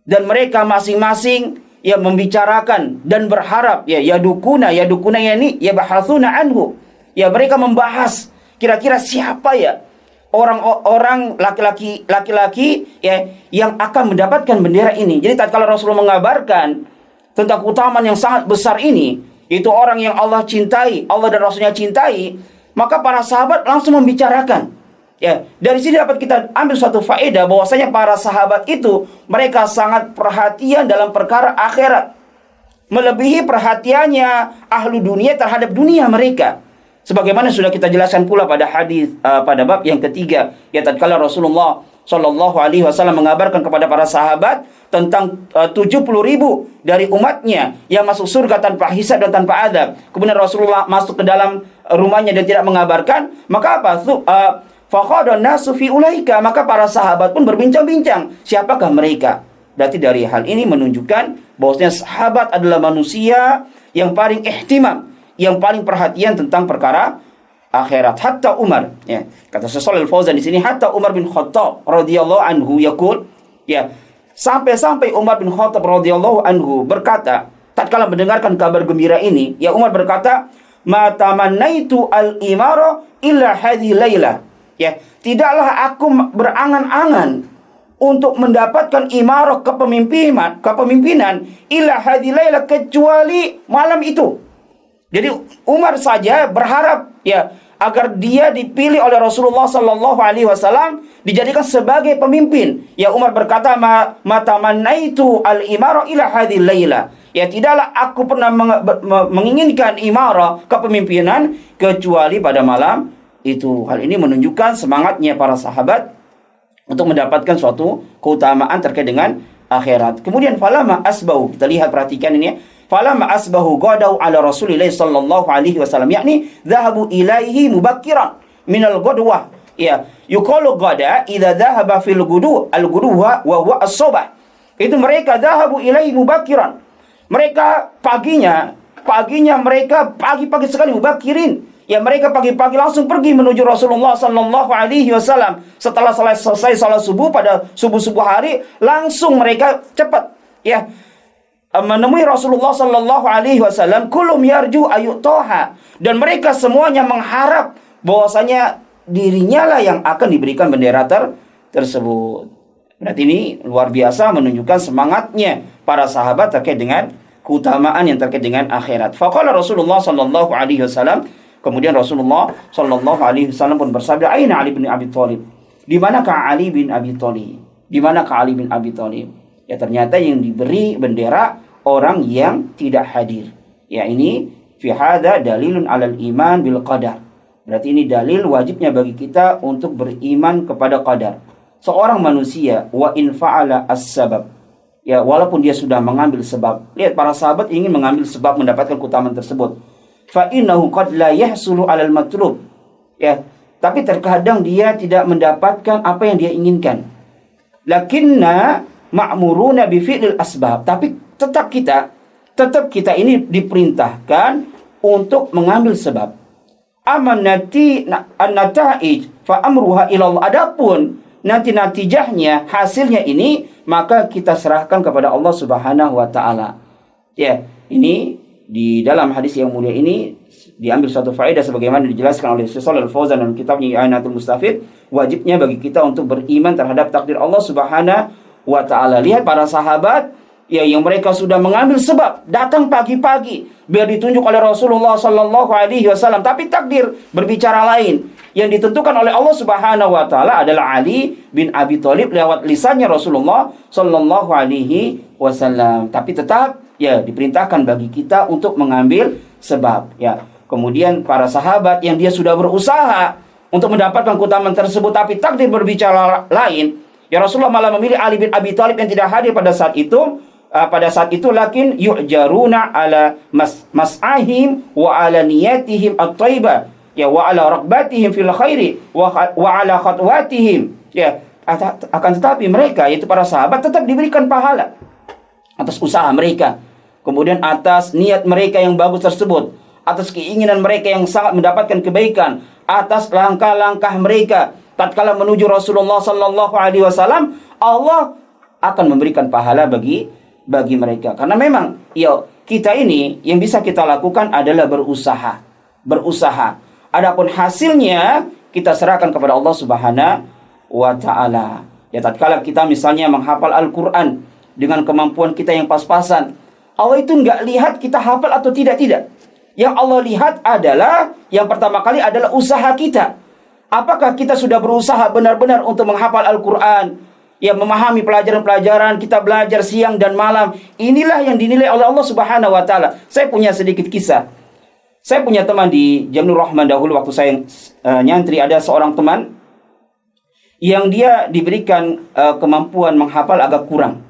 dan mereka masing-masing ya membicarakan dan berharap, ya yadukuna yani ya bahatsuna anhu, ya mereka membahas kira-kira siapa ya orang-orang laki-laki ya yang akan mendapatkan bendera ini. Jadi tatkala Rasulullah mengabarkan tentang keutamaan yang sangat besar ini, itu orang yang Allah cintai, Allah dan Rasulnya cintai, maka para sahabat langsung membicarakan. Ya, dari sini dapat kita ambil suatu faedah bahwasanya para sahabat itu mereka sangat perhatian dalam perkara akhirat, melebihi perhatiannya ahlu dunia terhadap dunia mereka. Sebagaimana sudah kita jelaskan pula pada hadis pada bab yang ketiga, ya, tatkala Rasulullah Shallallahu Alaihi Wasallam mengabarkan kepada para sahabat tentang 70.000 dari umatnya yang masuk surga tanpa hisab dan tanpa adab. Kemudian Rasulullah masuk ke dalam rumahnya dan tidak mengabarkan, maka apa? Fakhadun nasu fi ulaika, maka para sahabat pun berbincang-bincang siapakah mereka. Berarti dari hal ini menunjukkan bahwasanya sahabat adalah manusia yang paling ihtimam, yang paling perhatian tentang perkara akhirat. Hatta Umar, ya, kata Syekh Shalih Al-Fauzan di sini, hatta Umar bin Khattab radhiyallahu anhu yaqul, ya, sampai Umar bin Khattab radhiyallahu anhu berkata tatkala mendengarkan kabar gembira ini, ya, Umar berkata, ma tamannaitu al-imara illa hadhihi laila, ya, tidaklah aku berangan-angan untuk mendapatkan imarah kepemimpinan illa hadhihi laila, kecuali malam itu. Jadi Umar saja berharap, ya, agar dia dipilih oleh Rasulullah Sallallahu Alaihi Wasallam dijadikan sebagai pemimpin. Ya, Umar berkata, matamannaitu al-imara ila hadhil laila, ya, tidaklah aku pernah menginginkan imarah kepemimpinan kecuali pada malam itu. Hal ini menunjukkan semangatnya para sahabat untuk mendapatkan suatu keutamaan terkait dengan akhirat. Kemudian falama asbahu, kita lihat, perhatikan ini, ya. Falamma asbahu qadau ala Rasulillah sallallahu alaihi wasallam, yakni dhahabu ilaihi mubakkiran minal ghadwah, ya, yuqalu ghada idza dhahaba fil ghudu, al ghuduwa wa huwa as-subah. Itu mereka dhahabu ilaihi mubakkiran, mereka paginya mereka pagi-pagi sekali, mubakkirin, ya, mereka pagi-pagi langsung pergi menuju Rasulullah sallallahu alaihi wasallam. Setelah selesai salat subuh pada subuh hari, langsung mereka cepat, ya, menemui Rasulullah Sallallahu Alaihi Wasallam. Kulum yarju ayutoha, dan mereka semuanya mengharap bahwasanya dirinya lah yang akan diberikan bendera tersebut. Berarti ini luar biasa menunjukkan semangatnya para sahabat terkait dengan keutamaan yang terkait dengan akhirat. Faqala Rasulullah Sallallahu Alaihi Wasallam, kemudian Rasulullah Sallallahu Alaihi Wasallam pun bersabda, Aina Ali bin Abi Thalib, di manakah Ali bin Abi Thalib? Di manakah Ali bin Abi Thalib? Ya, ternyata yang diberi bendera orang yang tidak hadir. Ya, ini fi hadza dalilun alal iman bil qadar. Berarti ini dalil wajibnya bagi kita untuk beriman kepada qadar. Seorang manusia wa in fa'ala as-sabab. Ya, walaupun dia sudah mengambil sebab. Lihat, para sahabat ingin mengambil sebab mendapatkan keutamaan tersebut. Fa innahu qad la yahsulu 'alal matlub. Ya, tapi terkadang dia tidak mendapatkan apa yang dia inginkan. Lakinna ma'muruna bi fi'lil asbab. Tapi tetap kita ini diperintahkan untuk mengambil sebab. Aman an-nata'ij fa amruha ilallah. Adapun nanti natijahnya, hasilnya ini, maka kita serahkan kepada Allah Subhanahu wa taala. Ya, ini di dalam hadis yang mulia ini diambil suatu faedah sebagaimana dijelaskan oleh Syekh Shalal Al-Fauzan dalam kitabnya I'anatul Mustafid, wajibnya bagi kita untuk beriman terhadap takdir Allah Subhanahu wa taala. Lihat para sahabat, ya, yang mereka sudah mengambil sebab, datang pagi-pagi biar ditunjuk oleh Rasulullah sallallahu alaihi wasallam, tapi takdir berbicara lain. Yang ditentukan oleh Allah Subhanahu wa taala adalah Ali bin Abi Thalib lewat lisannya Rasulullah sallallahu alaihi wasallam. Tapi tetap, ya, diperintahkan bagi kita untuk mengambil sebab, ya. Kemudian para sahabat yang dia sudah berusaha untuk mendapatkan keutamaan tersebut, tapi takdir berbicara lain, ya, Rasulullah malah memilih Ali bin Abi Thalib yang tidak hadir pada saat itu. Lakin yu'jaruna ala mas'ahim wa ala niyatihim at-thaibah, ya, wa ala raqbatihim fil khairi wa ala khatwatihim, ya. Akan tetapi mereka, yaitu para sahabat, tetap diberikan pahala atas usaha mereka, kemudian atas niat mereka yang bagus tersebut, atas keinginan mereka yang sangat mendapatkan kebaikan, atas langkah-langkah mereka tatkala menuju Rasulullah sallallahu alaihi wasallam. Allah akan memberikan pahala bagi mereka. Karena memang, ya, kita ini yang bisa kita lakukan adalah berusaha. Adapun hasilnya kita serahkan kepada Allah Subhanahu wa taala. Ya, tatkala kita misalnya menghafal Al-Qur'an dengan kemampuan kita yang pas-pasan, Allah itu enggak lihat kita hafal atau tidak. Yang Allah lihat adalah, yang pertama kali adalah usaha kita. Apakah kita sudah berusaha benar-benar untuk menghafal Al-Qur'an? Ya, memahami pelajaran-pelajaran, kita belajar siang dan malam. Inilah yang dinilai oleh Allah Subhanahu wa taala. Saya punya sedikit kisah. Saya punya teman di Jamnur Rahman dahulu waktu saya nyantri, ada seorang teman yang dia diberikan kemampuan menghafal agak kurang.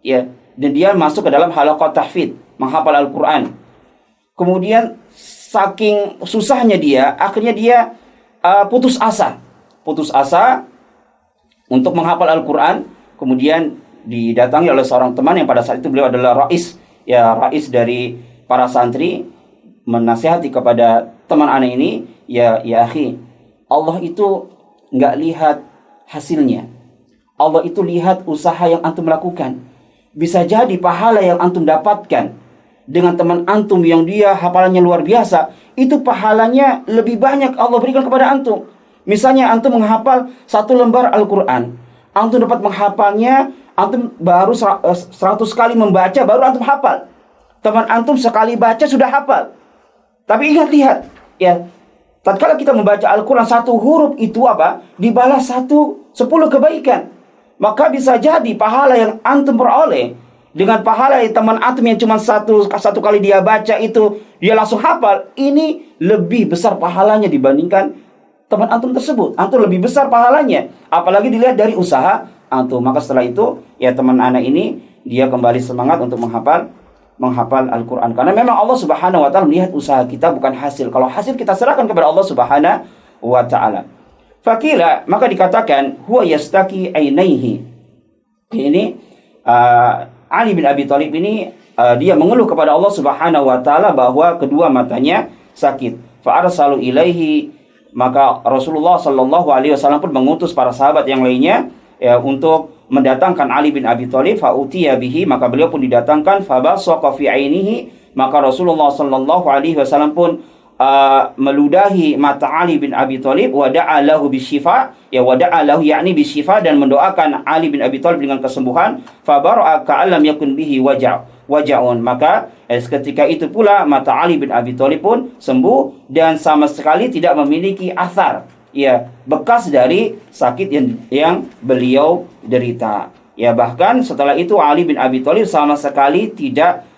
Ya, dan dia masuk ke dalam halaqah tahfidz, menghafal Al-Qur'an. Kemudian saking susahnya dia, akhirnya dia putus asa untuk menghafal Al-Quran. Kemudian didatangi oleh seorang teman yang pada saat itu beliau adalah rais dari para santri, menasihati kepada teman anak ini, ya akhi, Allah itu nggak lihat hasilnya. Allah itu lihat usaha yang antum lakukan. Bisa jadi pahala yang antum dapatkan dengan teman antum yang dia hafalannya luar biasa, itu pahalanya lebih banyak Allah berikan kepada antum. Misalnya antum menghafal 1 lembar Al-Quran, antum dapat menghafalnya, antum baru 100 kali membaca baru antum hafal. Teman antum sekali baca sudah hafal. Tapi lihat, ya, tatkala kita membaca Al-Quran 1 huruf itu apa? Dibalas 10 kebaikan. Maka bisa jadi pahala yang antum peroleh dengan pahala teman antum yang cuma satu kali dia baca itu dia langsung hafal, ini lebih besar pahalanya dibandingkan teman antum tersebut. Antum lebih besar pahalanya, apalagi dilihat dari usaha antum. Maka setelah itu, ya, teman anak ini dia kembali semangat untuk menghafal Al-Quran. Karena memang Allah Subhanahu wa taala melihat usaha kita, bukan hasil. Kalau hasil kita serahkan kepada Allah Subhanahu wa taala. Fakila, maka dikatakan huwa yastaki ainaihi. Ini Ali bin Abi Thalib ini dia mengeluh kepada Allah Subhanahu wa taala bahwa kedua matanya sakit. Fa arsalu ilaihi, maka Rasulullah sallallahu alaihi wasallam pun mengutus para sahabat yang lainnya, ya, untuk mendatangkan Ali bin Abi Thalib. Fa utiya bihi, maka beliau pun didatangkan. Fa basaqa fi ainihi, maka Rasulullah sallallahu alaihi wasallam pun meludahi mata Ali bin Abi Thalib. Wa da'a lahu bisyifa, ya, wa da'a lahu yakni bisyifa, dan mendoakan Ali bin Abi Thalib dengan kesembuhan. Fa bara'a ka'allam yakun bihi waja'un, maka ketika itu pula mata Ali bin Abi Thalib pun sembuh dan sama sekali tidak memiliki athar, ya, bekas dari sakit yang beliau derita. Ya, bahkan setelah itu Ali bin Abi Thalib sama sekali tidak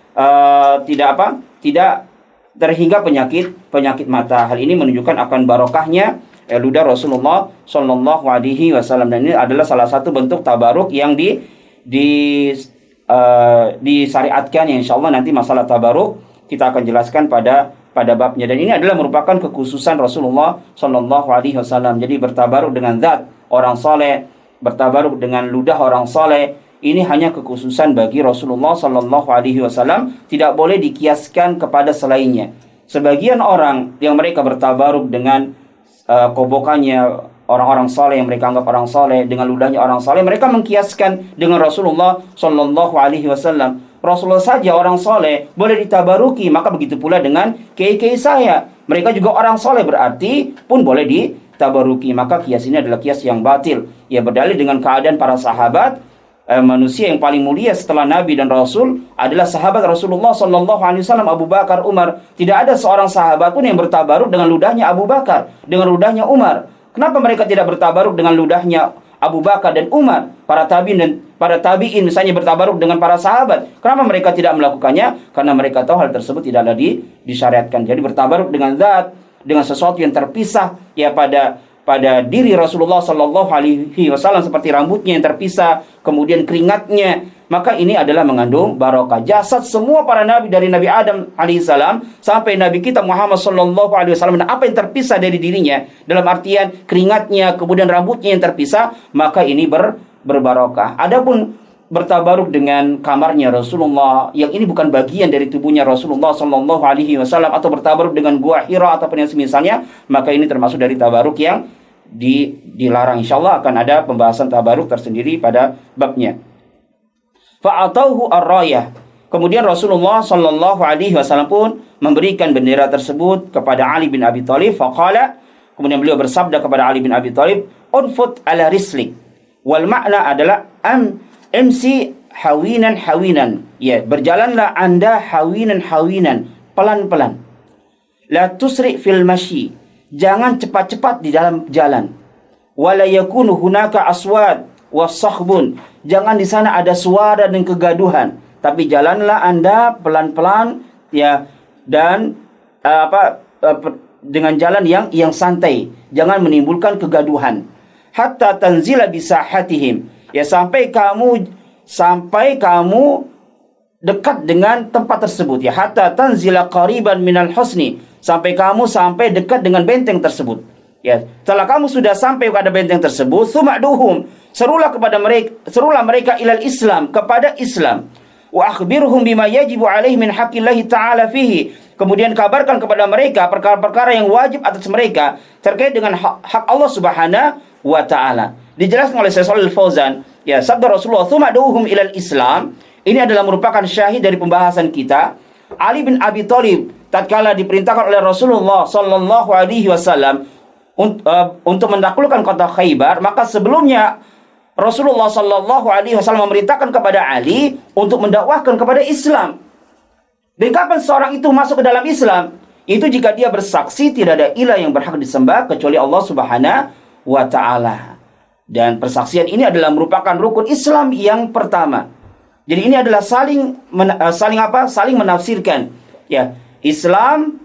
terhingga penyakit mata. Hal ini menunjukkan akan barokahnya ludah Rasulullah Shallallahu Alaihi Wasallam, dan ini adalah salah satu bentuk tabaruk yang disyariatkan. Yang insya Allah nanti masalah tabaruk kita akan jelaskan pada babnya, dan ini adalah merupakan kekhususan Rasulullah Shallallahu Alaihi Wasallam. Jadi bertabaruk dengan zat orang soleh, bertabaruk dengan ludah orang soleh, ini hanya kekhususan bagi Rasulullah Shallallahu Alaihi Wasallam, tidak boleh dikiaskan kepada selainnya. Sebagian orang yang mereka bertabaruk dengan kobokannya orang-orang soleh yang mereka anggap orang soleh, dengan ludahnya orang soleh, mereka mengkiaskan dengan Rasulullah Shallallahu Alaihi Wasallam. Rasulullah saja orang soleh boleh ditabaruki, maka begitu pula dengan kiai-kiai saya, mereka juga orang soleh, berarti pun boleh ditabaruki. Maka kias ini adalah kias yang batil. Ya, berdalil dengan keadaan para sahabat. Manusia yang paling mulia setelah Nabi dan Rasul adalah sahabat Rasulullah Sallallahu Alaihi Wasallam, Abu Bakar, Umar. Tidak ada seorang sahabat pun yang bertabaruk dengan ludahnya Abu Bakar, dengan ludahnya Umar. Kenapa mereka tidak bertabaruk dengan ludahnya Abu Bakar dan Umar? Para tabiin misalnya bertabaruk dengan para sahabat. Kenapa mereka tidak melakukannya? Karena mereka tahu hal tersebut tidaklah disyariatkan. Jadi bertabaruk dengan zat, dengan sesuatu yang terpisah ya pada diri Rasulullah Sallallahu Alaihi Wasallam, seperti rambutnya yang terpisah, kemudian keringatnya, maka ini adalah mengandung barokah. Jasad semua para nabi, dari Nabi Adam alaihissalam sampai Nabi kita Muhammad Sallallahu Alaihi Wasallam, dan apa yang terpisah dari dirinya, dalam artian keringatnya, kemudian rambutnya yang terpisah, maka ini berbarokah. Adapun bertabaruk dengan kamarnya Rasulullah, yang ini bukan bagian dari tubuhnya Rasulullah Sallallahu Alaihi Wasallam, atau bertabaruk dengan gua Hira ataupun yang semisalnya, maka ini termasuk dari tabaruk yang dilarang. Insyaallah akan ada pembahasan tabaruk tersendiri pada babnya. Fa'atauhu ar-rayah. Kemudian Rasulullah Sallallahu Alaihi Wasallam pun memberikan bendera tersebut kepada Ali bin Abi Thalib. Faqala, kemudian beliau bersabda kepada Ali bin Abi Thalib, unfut ala rislik. Wal makna adalah MC hawinan, ya, berjalanlah Anda hawinan, pelan-pelan. La tusri fil masyi, jangan cepat-cepat di dalam jalan. Wala yakunu hunaka aswad wasakhbun, jangan di sana ada suara dan kegaduhan, tapi jalanlah Anda pelan-pelan, ya, dan dengan jalan yang santai, jangan menimbulkan kegaduhan. Hatta tanzila bisahatihim, ya, sampai kamu dekat dengan tempat tersebut, ya, hatta tanzila qariban minal husni, sampai dekat dengan benteng tersebut, ya. Setelah kamu sudah sampai pada benteng tersebut, suma'duhum, serulah mereka ilal Islam, kepada Islam. Wa akhbirhum bima yajibu alaihi min haqqillahi ta'ala fihi, kemudian kabarkan kepada mereka perkara-perkara yang wajib atas mereka terkait dengan hak Allah Subhanahu wa ta'ala. Dijelaskan oleh Syekh Shalih Al-Fauzan, ya, sabda Rasulullah suma'duhum ilal Islam, ini adalah merupakan syahid dari pembahasan kita. Ali bin Abi Thalib tatkala diperintahkan oleh Rasulullah Sallallahu Alaihi Wasallam untuk menaklukkan kota Khaybar, maka sebelumnya Rasulullah Sallallahu Alaihi Wasallam memerintahkan kepada Ali untuk mendakwahkan kepada Islam. Dan kapan seorang itu masuk ke dalam Islam? Itu jika dia bersaksi tidak ada ilah yang berhak disembah kecuali Allah Subhanahu wa ta'ala. Dan persaksian ini adalah merupakan rukun Islam yang pertama. Jadi ini adalah saling menafsirkan, ya, Islam,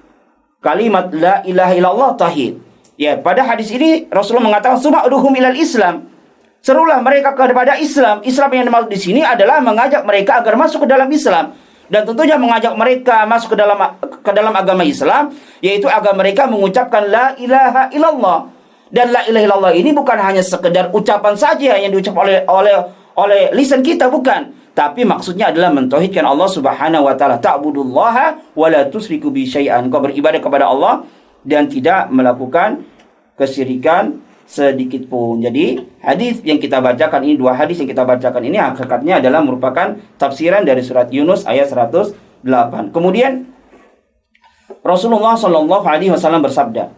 kalimat la ilaha illallah, tauhid. Ya, pada hadis ini Rasulullah mengatakan suma'duhum ilal Islam, serulah mereka kepada Islam. Islam yang dimaksud di sini adalah mengajak mereka agar masuk ke dalam Islam, dan tentunya mengajak mereka masuk ke dalam agama Islam, yaitu agar mereka mengucapkan la ilaha illallah. Dan la ilaha illallah ini bukan hanya sekedar ucapan saja yang diucap oleh lisan kita, bukan. Tapi maksudnya adalah mentauhidkan Allah Subhanahu wa taala. Ta'budullaha wa la tusyriku bi syai'an. Kau beribadah kepada Allah dan tidak melakukan kesyirikan sedikit pun. Jadi, hadis yang kita bacakan ini, dua hadis yang kita bacakan ini hakikatnya adalah merupakan tafsiran dari surat Yunus ayat 108. Kemudian Rasulullah sallallahu alaihi wasallam bersabda,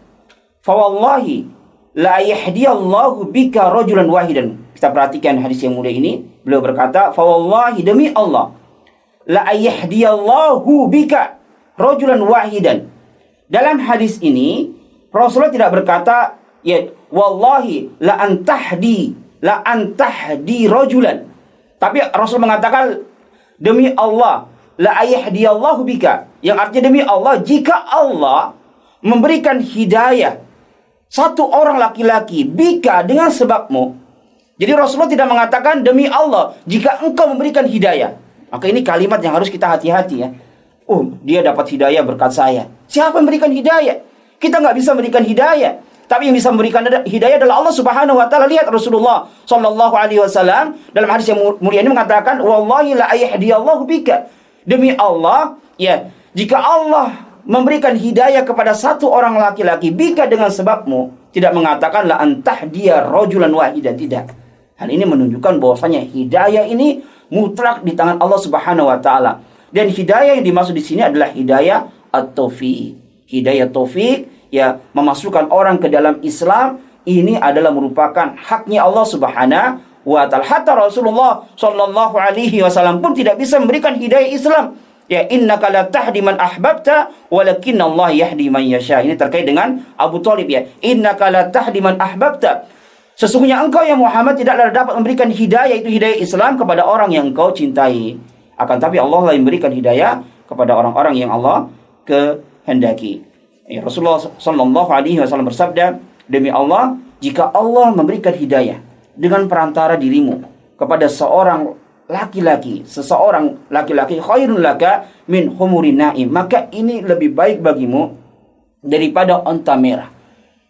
"Fa wallahi la yahdiyallahu bika rajulan wahidan." Kita perhatikan hadis yang mulia ini. Beliau berkata, "Fa wallahi, demi Allah, la yahdiyallahu bika rajulan wahidan." Dalam hadis ini Rasulullah tidak berkata, ya, wallahi la antahdi rajulan. Tapi Rasul mengatakan, demi Allah, la ayahdiyallahu bika, yang artinya demi Allah, jika Allah memberikan hidayah satu orang laki-laki bika, dengan sebabmu. Jadi Rasulullah tidak mengatakan demi Allah jika engkau memberikan hidayah. Maka ini kalimat yang harus kita hati-hati ya. Oh, dia dapat hidayah berkat saya. Siapa yang memberikan hidayah? Kita nggak bisa memberikan hidayah. Tapi yang bisa memberikan hidayah adalah Allah Subhanahu wa taala. Lihat Rasulullah sallallahu alaihi wasallam dalam hadis yang mulia ini mengatakan, "Wallahi la yahdiyallahu bika." Demi Allah, ya, jika Allah memberikan hidayah kepada satu orang laki-laki bika, dengan sebabmu, tidak mengatakan la antahdiya rajulan wahidan, tidak. Hal ini menunjukkan bahwasanya hidayah ini mutlak di tangan Allah Subhanahu wa taala. Dan hidayah yang dimaksud di sini adalah hidayah at-taufiq. Hidayah taufik, ya, memasukkan orang ke dalam Islam, ini adalah merupakan haknya Allah Subhanahu wa taala. Hatta Rasulullah sallallahu alaihi wasallam pun tidak bisa memberikan hidayah Islam. Ya, innaka la tahdi man ahbabta walakinna Allah yahdi man yasha. Ini terkait dengan Abu Thalib ya. Innaka la tahdi man ahbabta. Sesungguhnya engkau ya Muhammad tidaklah dapat memberikan hidayah, itu hidayah Islam, kepada orang yang engkau cintai. Akan tapi Allah lah yang memberikan hidayah kepada orang-orang yang Allah kehendaki. Rasulullah sallallahu alaihi wasallam bersabda, demi Allah, jika Allah memberikan hidayah dengan perantara dirimu kepada seseorang laki-laki, khairun laka min humurin na'im, maka ini lebih baik bagimu daripada onta merah.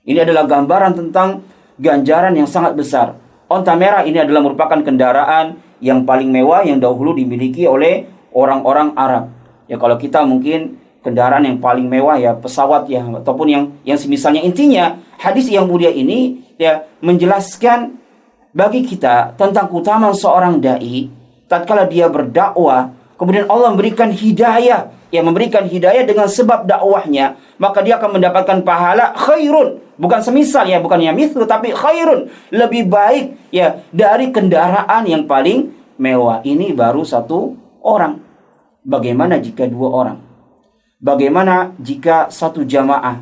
Ini adalah gambaran tentang ganjaran yang sangat besar. Onta merah ini adalah merupakan kendaraan yang paling mewah yang dahulu dimiliki oleh orang-orang Arab. Ya, kalau kita mungkin kendaraan yang paling mewah ya pesawat ya, ataupun yang semisalnya. Intinya hadis yang mulia ini ya menjelaskan bagi kita tentang keutamaan seorang dai tatkala dia berdakwah, kemudian Allah memberikan hidayah, ya, memberikan hidayah dengan sebab dakwahnya, maka dia akan mendapatkan pahala khairun, bukan semisal ya, bukan yang mithlu, tapi khairun, lebih baik ya dari kendaraan yang paling mewah. Ini baru satu orang. Bagaimana jika dua orang? Bagaimana jika satu jamaah?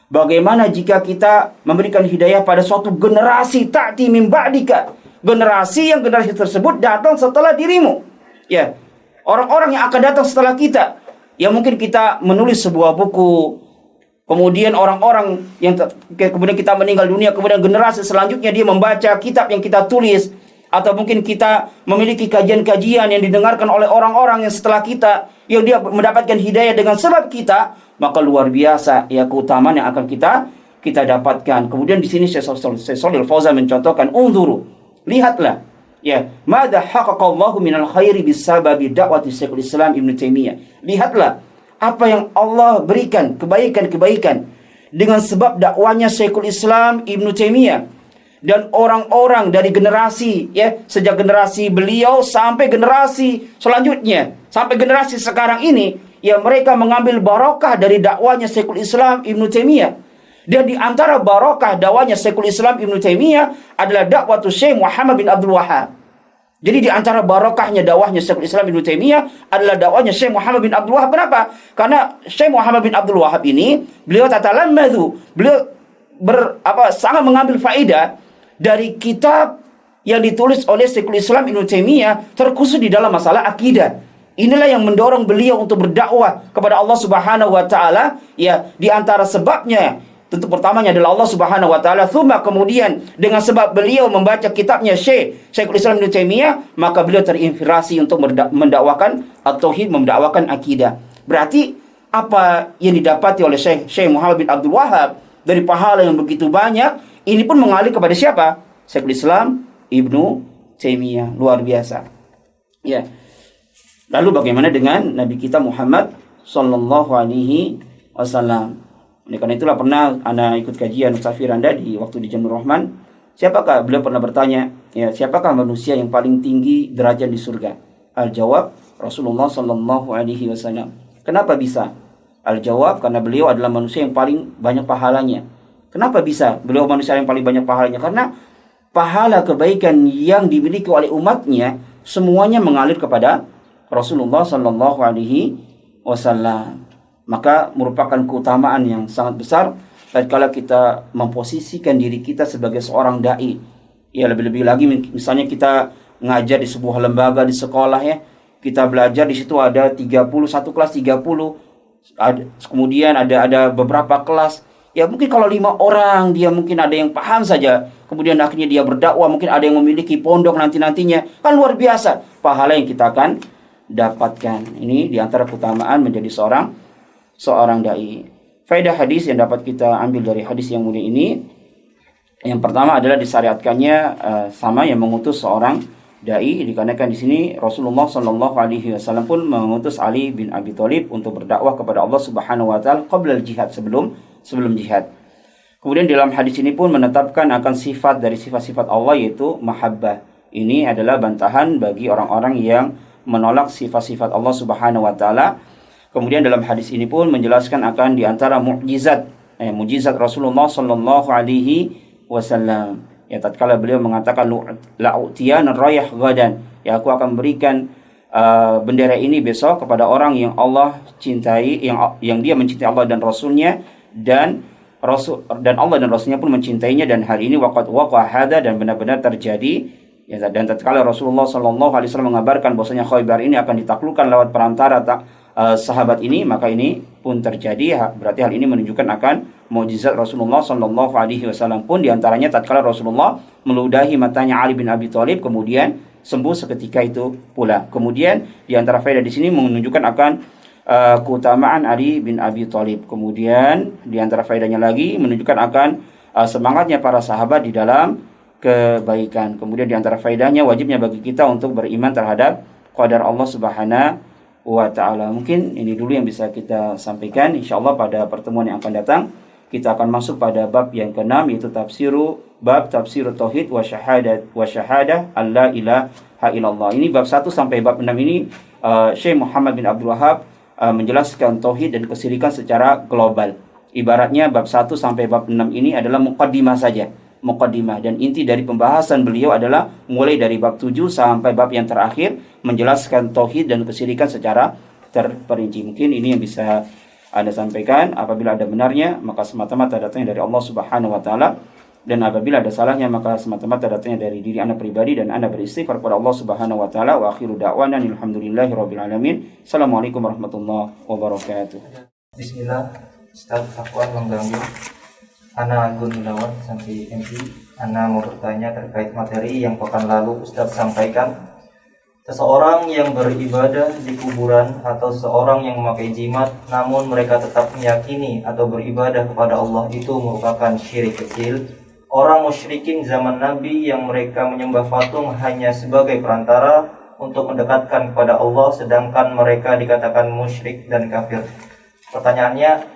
Bagaimana jika kita memberikan hidayah pada suatu generasi ta'ti min ba'dika? Generasi tersebut datang setelah dirimu. Ya, orang-orang yang akan datang setelah kita. Ya, mungkin kita menulis sebuah buku, kemudian orang-orang yang kemudian kita meninggal dunia, kemudian generasi selanjutnya dia membaca kitab yang kita tulis. Atau mungkin kita memiliki kajian-kajian yang didengarkan oleh orang-orang yang setelah kita, yang dia mendapatkan hidayah dengan sebab kita, maka luar biasa ya keutamaan yang akan kita dapatkan. Kemudian di sini Syekh Shalih Al-Fauzan mencontohkan, unzuru, lihatlah ya, madza haqqaqallahu minal khairi bisababi da'wati Syekhul Islam Ibnu Taimiyah. Lihatlah apa yang Allah berikan kebaikan-kebaikan dengan sebab dakwanya Syekhul Islam Ibnu Taimiyah. Dan orang-orang dari generasi ya, sejak generasi beliau sampai generasi selanjutnya, sampai generasi sekarang ini, ya, mereka mengambil barokah dari dakwanya Syekhul Islam Ibnu Taimiyah. Dan di antara barokah dakwanya Syekhul Islam Ibnu Taimiyah adalah dakwah Syekh Muhammad bin Abdul Wahhab. Jadi di antara barokahnya dakwahnya Syekhul Islam Ibnu Taimiyah adalah dakwahnya Syekh Muhammad bin Abdul Wahhab. Kenapa? Karena Syekh Muhammad bin Abdul Wahhab ini beliau tatalammadu, beliau sangat mengambil faedah dari kitab yang ditulis oleh Syekhul Islam Ibnu Taimiyah, terkhusus di dalam masalah akidah. Inilah yang mendorong beliau untuk berdakwah kepada Allah Subhanahu wa taala. Ya, di antara sebabnya tentu pertamanya adalah Allah Subhanahu wa taala. Kemudian dengan sebab beliau membaca kitabnya Syekhul Islam Ibnu Taimiyah, maka beliau terinspirasi untuk mendakwakan at-tauhid, mendakwakan akidah. Berarti apa yang didapati oleh Syekh Muhammad bin Abdul Wahhab dari pahala yang begitu banyak, ini pun mengalir kepada siapa? Syekhul Islam Ibnu Taimiyah. Luar biasa. Ya. Lalu bagaimana dengan Nabi kita Muhammad sallallahu alaihi wasallam? Oleh karena itulah pernah Anda ikut kajian Safir Anda di waktu di Jamur Rahman. Siapakah? Beliau pernah bertanya, ya, siapakah manusia yang paling tinggi derajat di surga? Al-jawab Rasulullah sallallahu alaihi wasallam. Kenapa bisa? Al-jawab karena beliau adalah manusia yang paling banyak pahalanya. Kenapa bisa beliau manusia yang paling banyak pahalanya? Karena pahala kebaikan yang dimiliki oleh umatnya semuanya mengalir kepada Rasulullah sallallahu alaihi wasallam. Maka merupakan keutamaan yang sangat besar tatkala kita memposisikan diri kita sebagai seorang dai. Ya, lebih-lebih lagi misalnya kita ngajar di sebuah lembaga, di sekolah ya. kita belajar di situ ada 31 kelas 30, kemudian ada beberapa kelas. Ya mungkin kalau 5 orang dia mungkin ada yang paham saja, kemudian akhirnya dia berdakwah, mungkin ada yang memiliki pondok nantinya, kan luar biasa pahala yang kita akan dapatkan. Ini diantara keutamaan menjadi seorang dai. Faedah hadis yang dapat kita ambil dari hadis yang mulia ini, yang pertama adalah disyariatkannya sama yang mengutus seorang dai, dikarenakan di sini Rasulullah Shallallahu Alaihi Wasallam pun mengutus Ali bin Abi Thalib untuk berdakwah kepada Allah Subhanahu Wa Taala qabla jihad, sebelum jihad. Kemudian dalam hadis ini pun menetapkan akan sifat dari sifat-sifat Allah, yaitu mahabbah. Ini adalah bantahan bagi orang-orang yang menolak sifat-sifat Allah Subhanahu Wa Taala. Kemudian dalam hadis ini pun menjelaskan akan diantara mukjizat Rasulullah Shallallahu Alaihi Wasallam. Ya, tatkala beliau mengatakan la'utiyan rayah gadan, ya aku akan berikan bendera ini besok kepada orang yang Allah cintai, yang dia mencintai Allah dan Rasulnya, dan Allah dan Rasulnya pun mencintainya, dan hal ini waqad waqa hada, dan benar-benar terjadi. Ya, dan tatkala Rasulullah Shallallahu Alaihi Wasallam mengabarkan bahwasanya Khaybar ini akan ditaklukkan lewat perantara sahabat ini, maka ini pun terjadi. Berarti hal ini menunjukkan akan mukjizat Rasulullah Shallallahu Alaihi Wasallam. Pun diantaranya tatkala Rasulullah meludahi matanya Ali bin Abi Thalib, kemudian sembuh seketika itu pula. Kemudian diantara faedah di sini menunjukkan akan keutamaan Ali bin Abi Thalib. Kemudian diantara faedahnya lagi menunjukkan akan semangatnya para sahabat di dalam kebaikan. Kemudian diantara faedahnya wajibnya bagi kita untuk beriman terhadap qadar Allah Subhanahu wa Ta'ala. Mungkin ini dulu yang bisa kita sampaikan. InsyaAllah pada pertemuan yang akan datang kita akan masuk pada bab yang ke-6, yaitu bab tafsir tauhid wa syahadah alla ilaha illallah. Ini bab 1 sampai bab 6 ini Syekh Muhammad bin Abdul Wahhab menjelaskan tauhid dan kesyirikan secara global. Ibaratnya bab 1 sampai bab 6 ini adalah muqaddimah saja. Muqaddimah, dan inti dari pembahasan beliau adalah mulai dari bab 7 sampai bab yang terakhir menjelaskan tauhid dan kesyirikan secara terperinci. Mungkin ini yang bisa Anda sampaikan. Apabila ada benarnya maka semata-mata datangnya dari Allah Subhanahu wa Ta'ala, dan apabila ada salahnya maka semata-mata datangnya dari diri Anda pribadi, dan Anda beristighfar kepada Allah Subhanahu wa Ta'ala. Wa akhiru da'wana alhamdulillahirabbil alamin. Assalamualaikum warahmatullahi wabarakatuh. Bismillah. Ustaz, Afwan mengganggu. Ana Agun Gunawan sampai MP. Ana mau bertanya terkait materi yang pekan lalu Ustaz sampaikan. Seseorang yang beribadah di kuburan atau seseorang yang memakai jimat namun mereka tetap meyakini atau beribadah kepada Allah itu merupakan syirik kecil. Orang musyrikin zaman Nabi yang mereka menyembah patung hanya sebagai perantara untuk mendekatkan kepada Allah, sedangkan mereka dikatakan musyrik dan kafir. Pertanyaannya,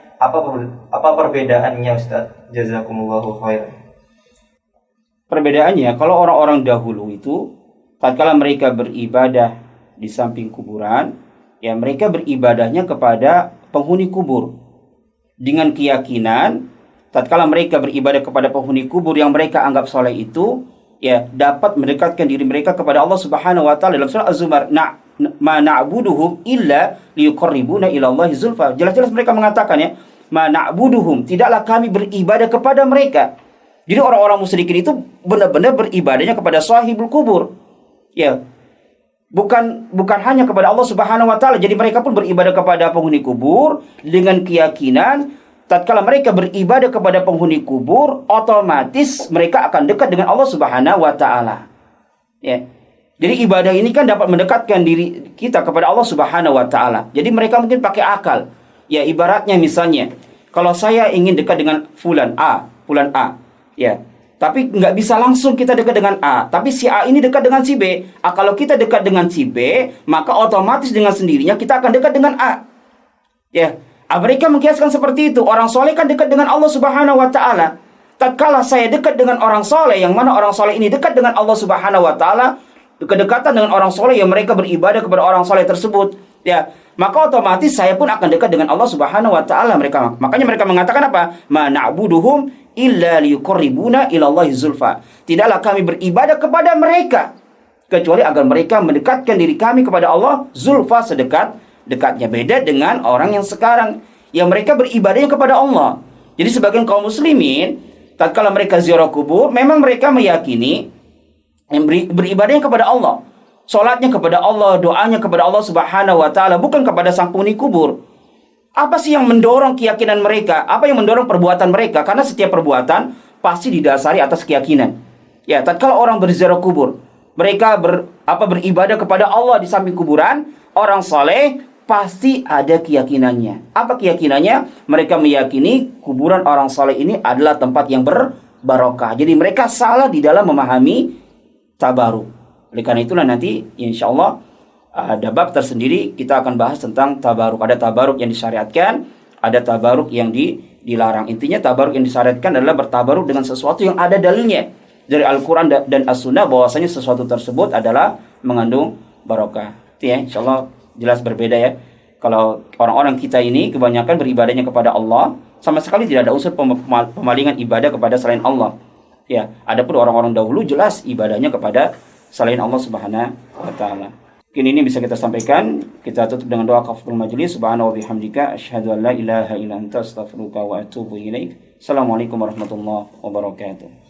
apa perbedaannya Ustaz? Jazakumullahu khairan. Perbedaannya, kalau orang-orang dahulu itu tatkala mereka beribadah di samping kuburan, ya mereka beribadahnya kepada penghuni kubur dengan keyakinan tatkala mereka beribadah kepada penghuni kubur yang mereka anggap soleh itu, ya dapat mendekatkan diri mereka kepada Allah Subhanahu wa Ta'ala. Dalam surah Az-Zumar, ma na'buduhum illa liyuqarribuna ila Allahi zulfa. Jelas-jelas mereka mengatakan, ya, ma na'buduhum, tidaklah kami beribadah kepada mereka. Jadi orang-orang musyrikin itu benar-benar beribadahnya kepada sahibul kubur. Ya. Bukan hanya kepada Allah Subhanahu wa Ta'ala. Jadi mereka pun beribadah kepada penghuni kubur dengan keyakinan tatkala mereka beribadah kepada penghuni kubur, otomatis mereka akan dekat dengan Allah Subhanahu wa Ta'ala. Ya. Jadi ibadah ini kan dapat mendekatkan diri kita kepada Allah Subhanahu wa Ta'ala. Jadi mereka mungkin pakai akal. Ya, ibaratnya misalnya, kalau saya ingin dekat dengan fulan A, ya, tapi nggak bisa langsung kita dekat dengan A, tapi si A ini dekat dengan si B. Kalau kita dekat dengan si B, maka otomatis dengan sendirinya kita akan dekat dengan A. Ya, mereka mengkiaskan seperti itu. Orang soleh kan dekat dengan Allah Subhanahu wa Ta'ala. Tatkala saya dekat dengan orang soleh, yang mana orang soleh ini dekat dengan Allah Subhanahu wa Ta'ala, kedekatan dengan orang soleh yang mereka beribadah kepada orang soleh tersebut, ya, maka otomatis saya pun akan dekat dengan Allah Subhanahu wa Ta'ala. Makanya mereka mengatakan apa? Ma na'buduhum illa liyuqarribuna ila Allahi zulfa. Tidaklah kami beribadah kepada mereka kecuali agar mereka mendekatkan diri kami kepada Allah zulfa, sedekat-dekatnya. Beda dengan orang yang sekarang yang mereka beribadahnya kepada Allah. Jadi sebagian kaum muslimin tatkala mereka ziarah kubur, memang mereka meyakini yang beribadahnya kepada Allah. Salatnya kepada Allah, doanya kepada Allah Subhanahu wa taala, bukan kepada sang penghuni kubur. Apa sih yang mendorong keyakinan mereka? Apa yang mendorong perbuatan mereka? Karena setiap perbuatan pasti didasari atas keyakinan. Ya, tatkala orang berziarah kubur, mereka beribadah kepada Allah di samping kuburan, orang saleh pasti ada keyakinannya. Apa keyakinannya? Mereka meyakini kuburan orang saleh ini adalah tempat yang berbarokah. Jadi mereka salah di dalam memahami tabaruk. Oleh karena itulah nanti insyaallah ada bab tersendiri kita akan bahas tentang tabaruk. Ada tabaruk yang disyariatkan, ada tabaruk yang dilarang. Intinya tabaruk yang disyariatkan adalah bertabaruk dengan sesuatu yang ada dalilnya dari Al-Quran dan As-Sunnah bahwasanya sesuatu tersebut adalah mengandung barokah. Itu ya, insyaallah jelas berbeda ya. Kalau orang-orang kita ini kebanyakan beribadahnya kepada Allah, sama sekali tidak ada unsur pemalingan ibadah kepada selain Allah. Ya, adapun orang-orang dahulu jelas ibadahnya kepada selain Allah Subhanahu wa taala. Mungkin ini bisa kita sampaikan. Kita tutup dengan doa kafaratul majlis. Subhanahu wa bihamdika asyhadu an la ilaha illa anta astaghfiruka wa atubu ilaik. Assalamualaikum warahmatullahi wabarakatuh.